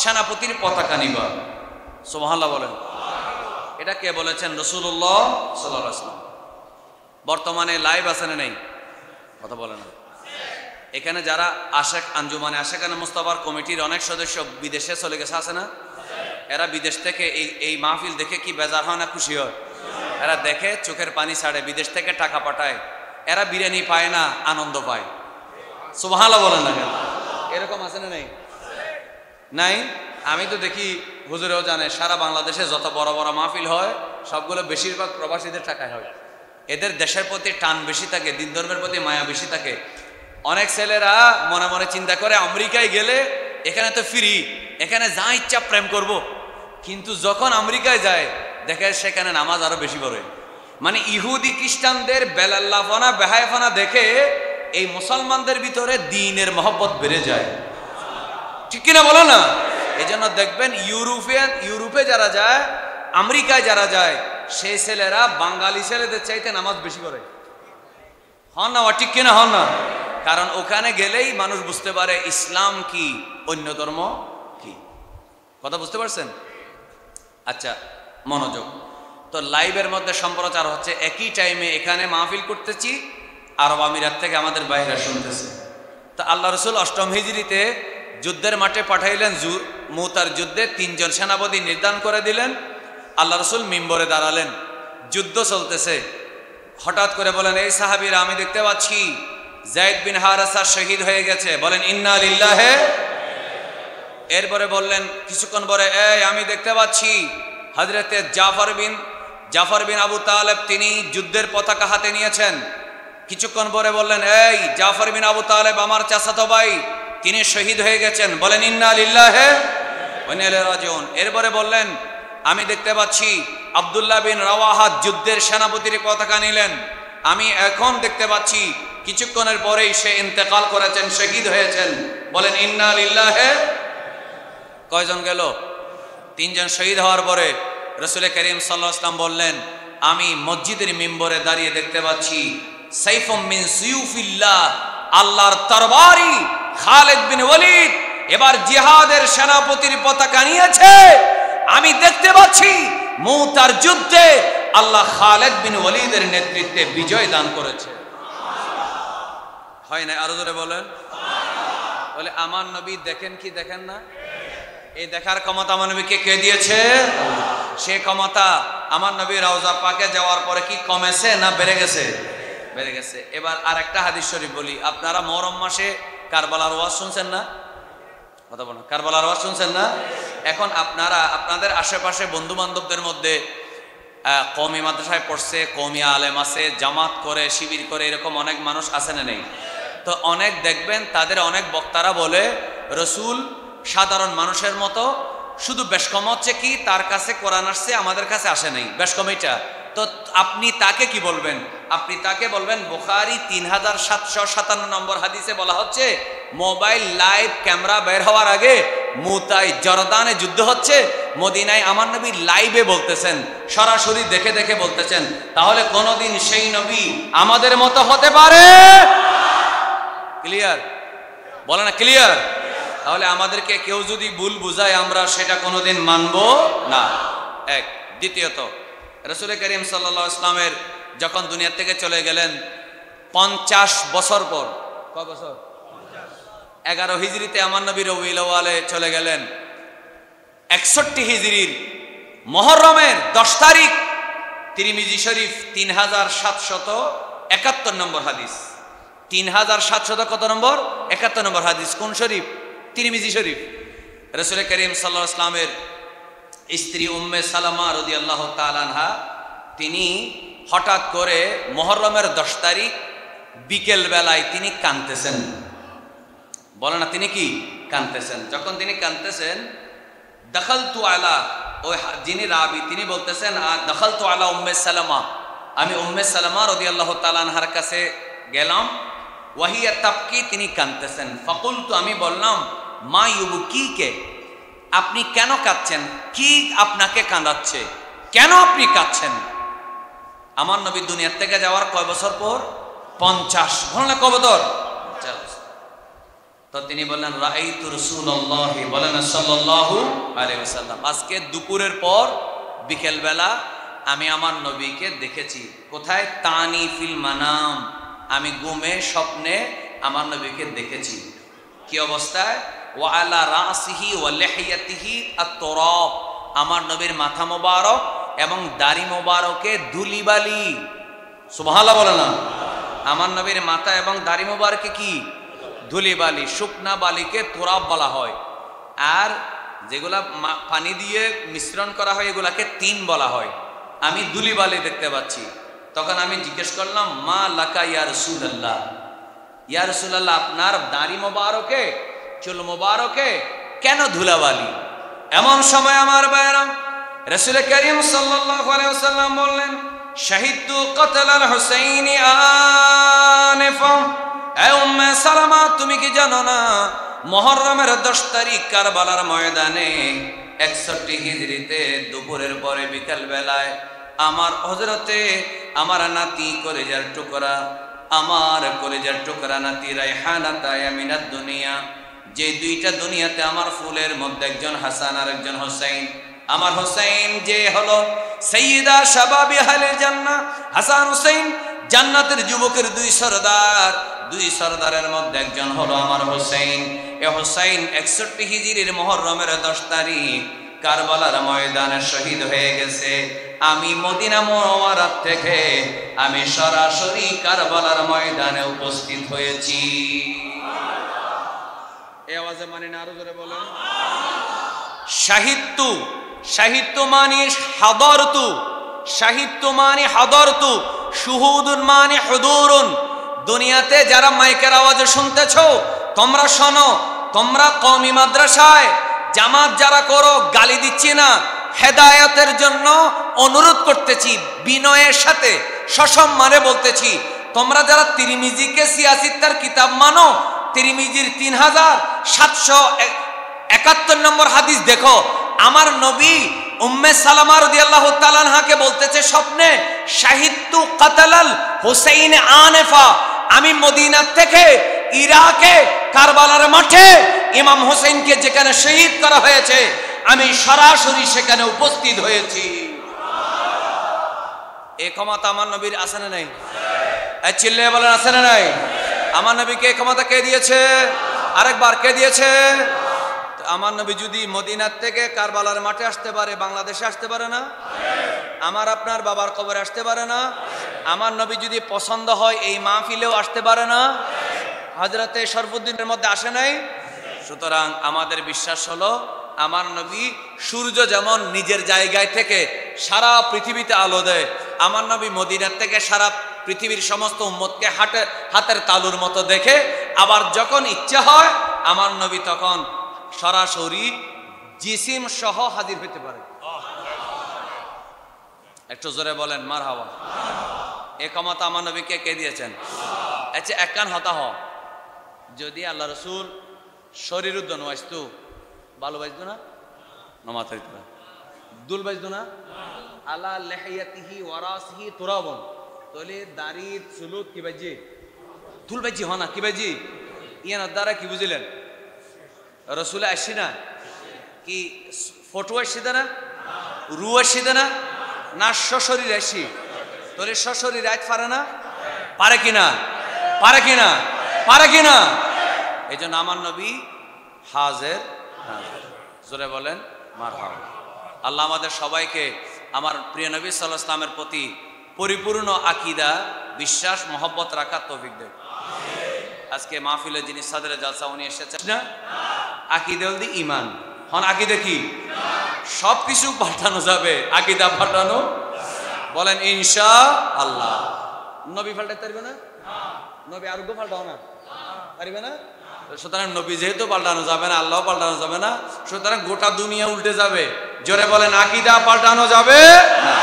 সেনাপতির পতাকা নিবা। সুবহানাল্লাহ বলেন। এটা কে বলেছেন? রাসূলুল্লাহ সাল্লাল্লাহু আলাইহি ওয়াসাল্লাম। বর্তমানে লাইভ আছে না নেই? কথা বলে না। এখানে যারা আশেক আঞ্জুমানে আশেকানে মুস্তাফার কমিটির অনেক সদস্য বিদেশে চলে গেছে, আছে না? এরা বিদেশ থেকে এই মাহফিল দেখে কি বেজার হয় না খুশি হয়? এরা দেখে চোখের পানি ছাড়ে, বিদেশ থেকে টাকা পাঠায়, এরা বিরিয়ানি পায় না, আনন্দ পায়। সুবহানাল্লাহ বলেন না কেন? এরকম আছে না নেই? নাই? আমি তো দেখি, হুজুরেও জানে, সারা বাংলাদেশে যত বড় বড় মাহফিল হয় সবগুলো বেশিরভাগ প্রবাসীদের টাকায় হয়। এদের দেশের প্রতি টান বেশি থাকে, দিন ধর্মের প্রতি মায়া বেশি থাকে। অনেক ছেলেরা মনে মনে চিন্তা করে আমেরিকায় গেলে এখানে তো ফ্রি, এখানে যা ইচ্ছা প্রেম করব। কিন্তু যখন আমেরিকায় যায় দেখে সেখানে নামাজ আরো বেশি পড়ে। মানে ইহুদি খ্রিস্টানদের বেলাল্লাফানা বেহায়ফানা দেখে এই মুসলমানদের ভিতরে দ্বীনের মহব্বত বেড়ে যায়। ঠিক কিনা বলো না? এই জন্য দেখবেন ইউরোপে যারা যায়, আমেরিকায় যারা যায়, সেই ছেলেরা বাঙালি ছেলেদের চাইতে নামাজ বেশি করে। হন না? ঠিক কিনা? হন না? কারণ ওখানে গেলেই মানুষ বুঝতে পারে ইসলাম কি, অন্য ধর্ম কি। কথা বুঝতে পারছেন? আচ্ছা, মনোযোগ। তো লাইভের মধ্যে সম্প্রচার হচ্ছে, একই টাইমে এখানে মাহফিল করতেছি, আরব আমিরাত থেকে আমাদের বাইরে শুনতেছে। তো আল্লাহ রাসূল 8ম হিজরিতে যুদ্ধের মাঠে পাঠাইলেন। মুতার যুদ্ধে 3 জন সেনাপতি নির্ধারণ করে দিলেন। আল্লাহ রাসূল মিম্বরে দাঁড়ালেন, যুদ্ধ চলতেছে। হঠাৎ করে বলেন, এই সাহাবীরা, আমি দেখতে পাচ্ছি যায়েদ বিন হারেসা শহীদ হয়ে গেছে, বলেন ইন্না লিল্লাহি। এরপরে বললেন কিছুক্ষণ পরে, এই আমি দেখতে পাচ্ছি হযরতে জাফর বিন আবু তালেব তিনি যুদ্ধের পতাকা হাতে নিয়েছেন। কিছুক্ষণ পরে বললেন, এই জাফর বিন আবু তালেব আমার চাচাতো ভাই, তিনি শহীদ হয়ে গেছেন, বলেন ইন্না লিল্লাহি ওয়া ইন্না ইলাইহি রাজিউন। এরপরে বললেন, আমি দেখতে পাচ্ছি আব্দুল্লাহ বিন রাওয়াহা যুদ্ধের সেনাপতির পতাকা নিলেন। আমি এখন দেখতে পাচ্ছি কিছুক্ষণের পরেই সে ইন্তেকাল করেছেন, শহীদ হয়েছেন, বলেন ইন্না লিল্লাহি। কয়জন গেল? 3 জন শহীদ হওয়ার পরে রাসূল করিম সাল্লাল্লাহু আলাইহি ওয়াসাল্লাম বললেন, আমি মসজিদের মিম্বরে দাঁড়িয়ে দেখতে পাচ্ছি সাইফুম মিন সুয়ুফিল্লাহ, আল্লাহর তরবারি খালিদ বিন ওয়ালিদ এবার জিহাদের সেনাপতির পতাকা নিয়েছে। আমি দেখতে পাচ্ছি মুতার যুদ্ধে আল্লাহ খালিদ বিন ওয়ালিদের নেতৃত্বে বিজয় দান করেছে। হয় না? আরো জোরে বলেন। বলে আমার নবী দেখেন কি দেখেন না? এই দেখার ক্ষমতা আমার নবীকে কে দিয়েছে? সে ক্ষমতা আমার নবী রওজা পাকে যাওয়ার পরে কি কমেছে না বেড়ে গেছে? বেড়ে গেছে। এবার আর একটা হাদিস শরীফ বলি। আপনারা মুহররম মাসে কারবালার ওয়াজ শুনছেন না? কথা বলুন, কারবালার ওয়াজ শুনছেন না? এখন আপনারা আপনাদের আশেপাশে বন্ধু বান্ধবদের মধ্যে কওমি মাদ্রাসায় পড়ছে, কওমি আলেম আছে, জামাত করে, শিবির করে, এরকম অনেক মানুষ আছে না নেই? তো অনেক দেখবেন তাদের অনেক বক্তারা বলে রসুল সাধারণ মানুষের মতো, শুধু বেশকম হচ্ছে কি তার কাছে কোরআন আসছে, আমাদের কাছে আসে নাই, বেশকম এটা। তো আপনি তাকে কি বলবেন? আপনি তাকে বলবেন বুখারী 3757 নম্বর হাদিসে বলা হচ্ছে, মোবাইল লাইভ ক্যামেরা বের হওয়ার আগে মুতায় জর্দানে যুদ্ধ হচ্ছে, মদিনায় আমার নবী লাইভে বলতেছেন, সরাসরি দেখে দেখে বলতেছেন। তাহলে কোনদিন সেই নবী আমাদের মতো হতে পারে? ক্লিয়ার? বলে না ক্লিয়ার? তাহলে আমাদেরকে কেউ যদি ভুল বুঝায় আমরা সেটা কোনোদিন মানব না। এক। দ্বিতীয়ত, রাসূল করিম সাল্লাল্লাহু আলাইহি ওয়াসাল্লামের যখন দুনিয়া থেকে চলে গেলেন 50 বছর পর, কয় বছর? 11 হিজরিতে আমার নবী রবিউল আউয়ালে চলে গেলেন। 61 হিজরির মুহররমের 10 তারিখ তিরমিজি শরীফ 3771 নম্বর হাদিস। 3700 কত নম্বর? 71 নম্বর হাদিস। কোন শরীফ? তিরমিজি শরীফ। রাসূল করিম সাল্লাল্লাহু আলাইহি ওয়াসাল্লামের স্ত্রী উম্মে সালামা রাদিয়াল্লাহু তাআলা আনহা তিনি হঠাৎ করে মুহররমের 10 তারিখ বিকেল বেলায় তিনি কাঁদতেছেন। বলে না তিনি কি কাঁদতেছেন? যখন তিনি কাঁদতেছেন, দাখালতু আলা, ওই যিনি রাবি তিনি বলতেছেন, দাখালতু আলা উম্মে সালামা, আমি উম্মে সালামা রাদিয়াল্লাহু তাআলা আনহার কাছে গেলাম। ওয়াহিয়া তাবকি, তিনি কাঁদতেছেন। ফাকুলতু, আমি বললাম, মা ইউবকিকে, আপনি কেন কাঁদছেন? কি আপনাকে কাঁদাচ্ছে? কেন আপনি কাঁদছেন? আমার নবী দুনিয়ার থেকে যাওয়ার কয় বছর পর? 50। বললেন কয় বছর? 50। তো তিনি বললেন, রাআইতু রাসূলুল্লাহ, বলেন সাল্লাল্লাহু আলাইহি ওয়াসাল্লাম, আজকে দুপুরের পর বিকেল বেলা আমি আমার নবীকে দেখেছি। কোথায়? তানি ফিল মানাম, আমি ঘুমে স্বপ্নে আমার নবীকে দেখেছি। কি অবস্থায়? ওয়া আলা রাসিহি ওয়া লিহিয়াতিহি আত-তুরাব, আমার নবীর মাথা মোবারক এবং দাড়ি মোবারকে ধুলিবালি। সুবহানাল্লাহ বলে না? আমার নবীর মাথা এবং দাড়ি মোবারকে কি? ধুলিবালি। শুকনা বালিকে তুরাব বলা হয়, আর যেগুলা পানি দিয়ে মিশ্রণ করা হয় এগুলাকে তিন বলা হয়। আমি ধুলিবালি দেখতে পাচ্ছি। তখন আমি জিজ্ঞেস করলাম, মা লাকা ইয়া রাসূলুল্লাহ, ইয়া রাসূলুল্লাহ, আপনার দাড়ি মোবারকে চুল মোবারকে কেন ধুলাবালি? এমন সময় আমার ভাইরা, রাসূল করিম সাল্লাল্লাহু আলাইহি ওয়াসাল্লাম বললেন, শাহিদতু কতলাল হুসাইন আনিফা, এ উম্মে সালামা, তুমি কি জানো না মুহররমের 10 তারিখ কারবালার ময়দানে 61 হিজরিতে দুপুরের পরে বিকাল বেলায় আমার হযরতে আমার নাতি কলেজার টুকরা, আমার কলেজার টুকরা নাতি রায়হানাতা মিনাদ দুনিয়া, যে দুইটা দুনিয়াতে আমার ফুলের মধ্যে একজন হাসান আর একজন হোসেন, আমার হোসেন যে হলো সাইয়্যিদা শাবাবি আহলিল জান্নাহ, হাসান হোসেন জান্নাতের যুবকের দুই সরদার, দুই সরদারের মধ্যে একজন হলো আমার হোসেন। এ হোসেন 61 হিজরির মুহররমের 10 তারিখ কারবালার ময়দানে শহীদ হয়ে গেছে। আমি মদিনা মুনাওয়ারা থেকে আমি সরাসরি কারবালার ময়দানে উপস্থিত হয়েছি। এই আওয়াজে মানে না, আরো জোরে বলেন। শাহিদতু, শাহিদতু মানে হাদারতু, শাহিদতু মানে হাদারতু, শুহুদুন মানে হুদুরুন। দুনিয়াতে যারা মাইকের আওয়াজে শুনতেছো, তোমরা শোনো, তোমরা কওমি মাদ্রাসায় জামাত যারা করো, গালি দিচ্ছি না, হেদায়েতের জন্য অনুরোধ করতেছি, বিনয়ের সাথে সসম্মানে বলতেছি, তোমরা যারা তিরমিজিকে সিয়াসিত্তার কিতাব মানো, তিরমিজির 3771 নম্বর হাদিস দেখো, আমার নবী উম্মে সালামা রাদিয়াল্লাহু তাআলা আনহাকে বলতেছে স্বপ্নে, শাহিদতু কাতালাল হুসাইন আনিফা, আমি মদিনা থেকে ইরাকে কারবালার মাঠে ইমাম হোসেনকে যেখানে শহীদ করা হয়েছে আমি সরাসরি সেখানে উপস্থিত হয়েছি। এই ক্ষমতা আমার নবীর আছে না নাই? চিল্লিয়ে বলেন আছে না নাই? আমার নবীকে এই ক্ষমতা কে দিয়েছে? আরেকবার কে দিয়েছে? আমার নবী যদি মদিনার থেকে কারবালার মাঠে আসতে পারে, বাংলাদেশে আসতে পারে না? আমার আপনার বাবার কবরে আসতে পারে না? আমার নবী যদি পছন্দ হয় এই মাহফিলেও আসতে পারে না? হযরতে শরফুদ্দীনের মধ্যে আসে নাই? সুতরাং আমাদের বিশ্বাস হলো, আমার নবী সূর্য যেমন নিজের জায়গায় থেকে সারা পৃথিবীতে আলো দেয়, আমার নবী মদিনার থেকে সারা পৃথিবীর সমস্ত উম্মতকে হাতের তালুর মতো দেখে, আবার যখন ইচ্ছা হয় আমার নবী তখন সরাসরি জিসিম সহ হাজির হতে পারে। একটু জোরে বলেন মারহাবা। এই ক্ষমতা আমার নবীকে কে দিয়েছেন? আচ্ছা, এক কান হতা হ, যদি আল্লাহ রসুল শরীর উদ্দন ওয়াইস্তু, ভালো বাজতো না, নমাজ হইতো না, দুল বাজতো না, আলা লিহিয়াতিহি ওয়ারাসিহি তুরাবন, তাহলে দাড়ি চুলত কি বাজি? দুল বাজি হনা কি বাজি? ইয়ানোর দ্বারা কি বুঝিলেন? রসুল আসি না কি ফটো আসি না, রু আসি না, না সশরীর আসি? তাহলে সশরীর আজ পারে না? পারে কিনা? পারে কিনা? পারে কিনা? এই জন্য আমার নবী হাজের। জোরে বলেন মারহাবা। আল্লাহ আমাদের সবাইকে আমার প্রিয় নবী সাল্লাল্লাহু আলাইহি ওয়াসাল্লামের প্রতি পরিপূর্ণ আকীদা, বিশ্বাস, মহব্বত রাখার তৌফিক দেন। আজকে মাহফিলে যিনি সাদরে জালসা উনি এসেছেন না, আকীদা হল ঈমান। হন আকীদা কি? সব কিছু পাল্টানো যাবে, আকীদা পাল্টানো বলেন ইনশা আল্লাহ। নবী পাল্টাতে পারবে না? নবী আরোগ্য পাল্টাও না পারবে না? সুতরাং নবী যেহেতু পাল্টানো যাবে না, আল্লাহ পাল্টানো যাবে না, সুতরাং গোটা দুনিয়া উল্টে যাবে। জোরে বলেন আকীদা পাল্টানো যাবে না।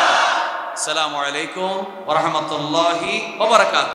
আসসালামু আলাইকুম ওয়া রাহমাতুল্লাহি ওয়া বারাকাতুহু।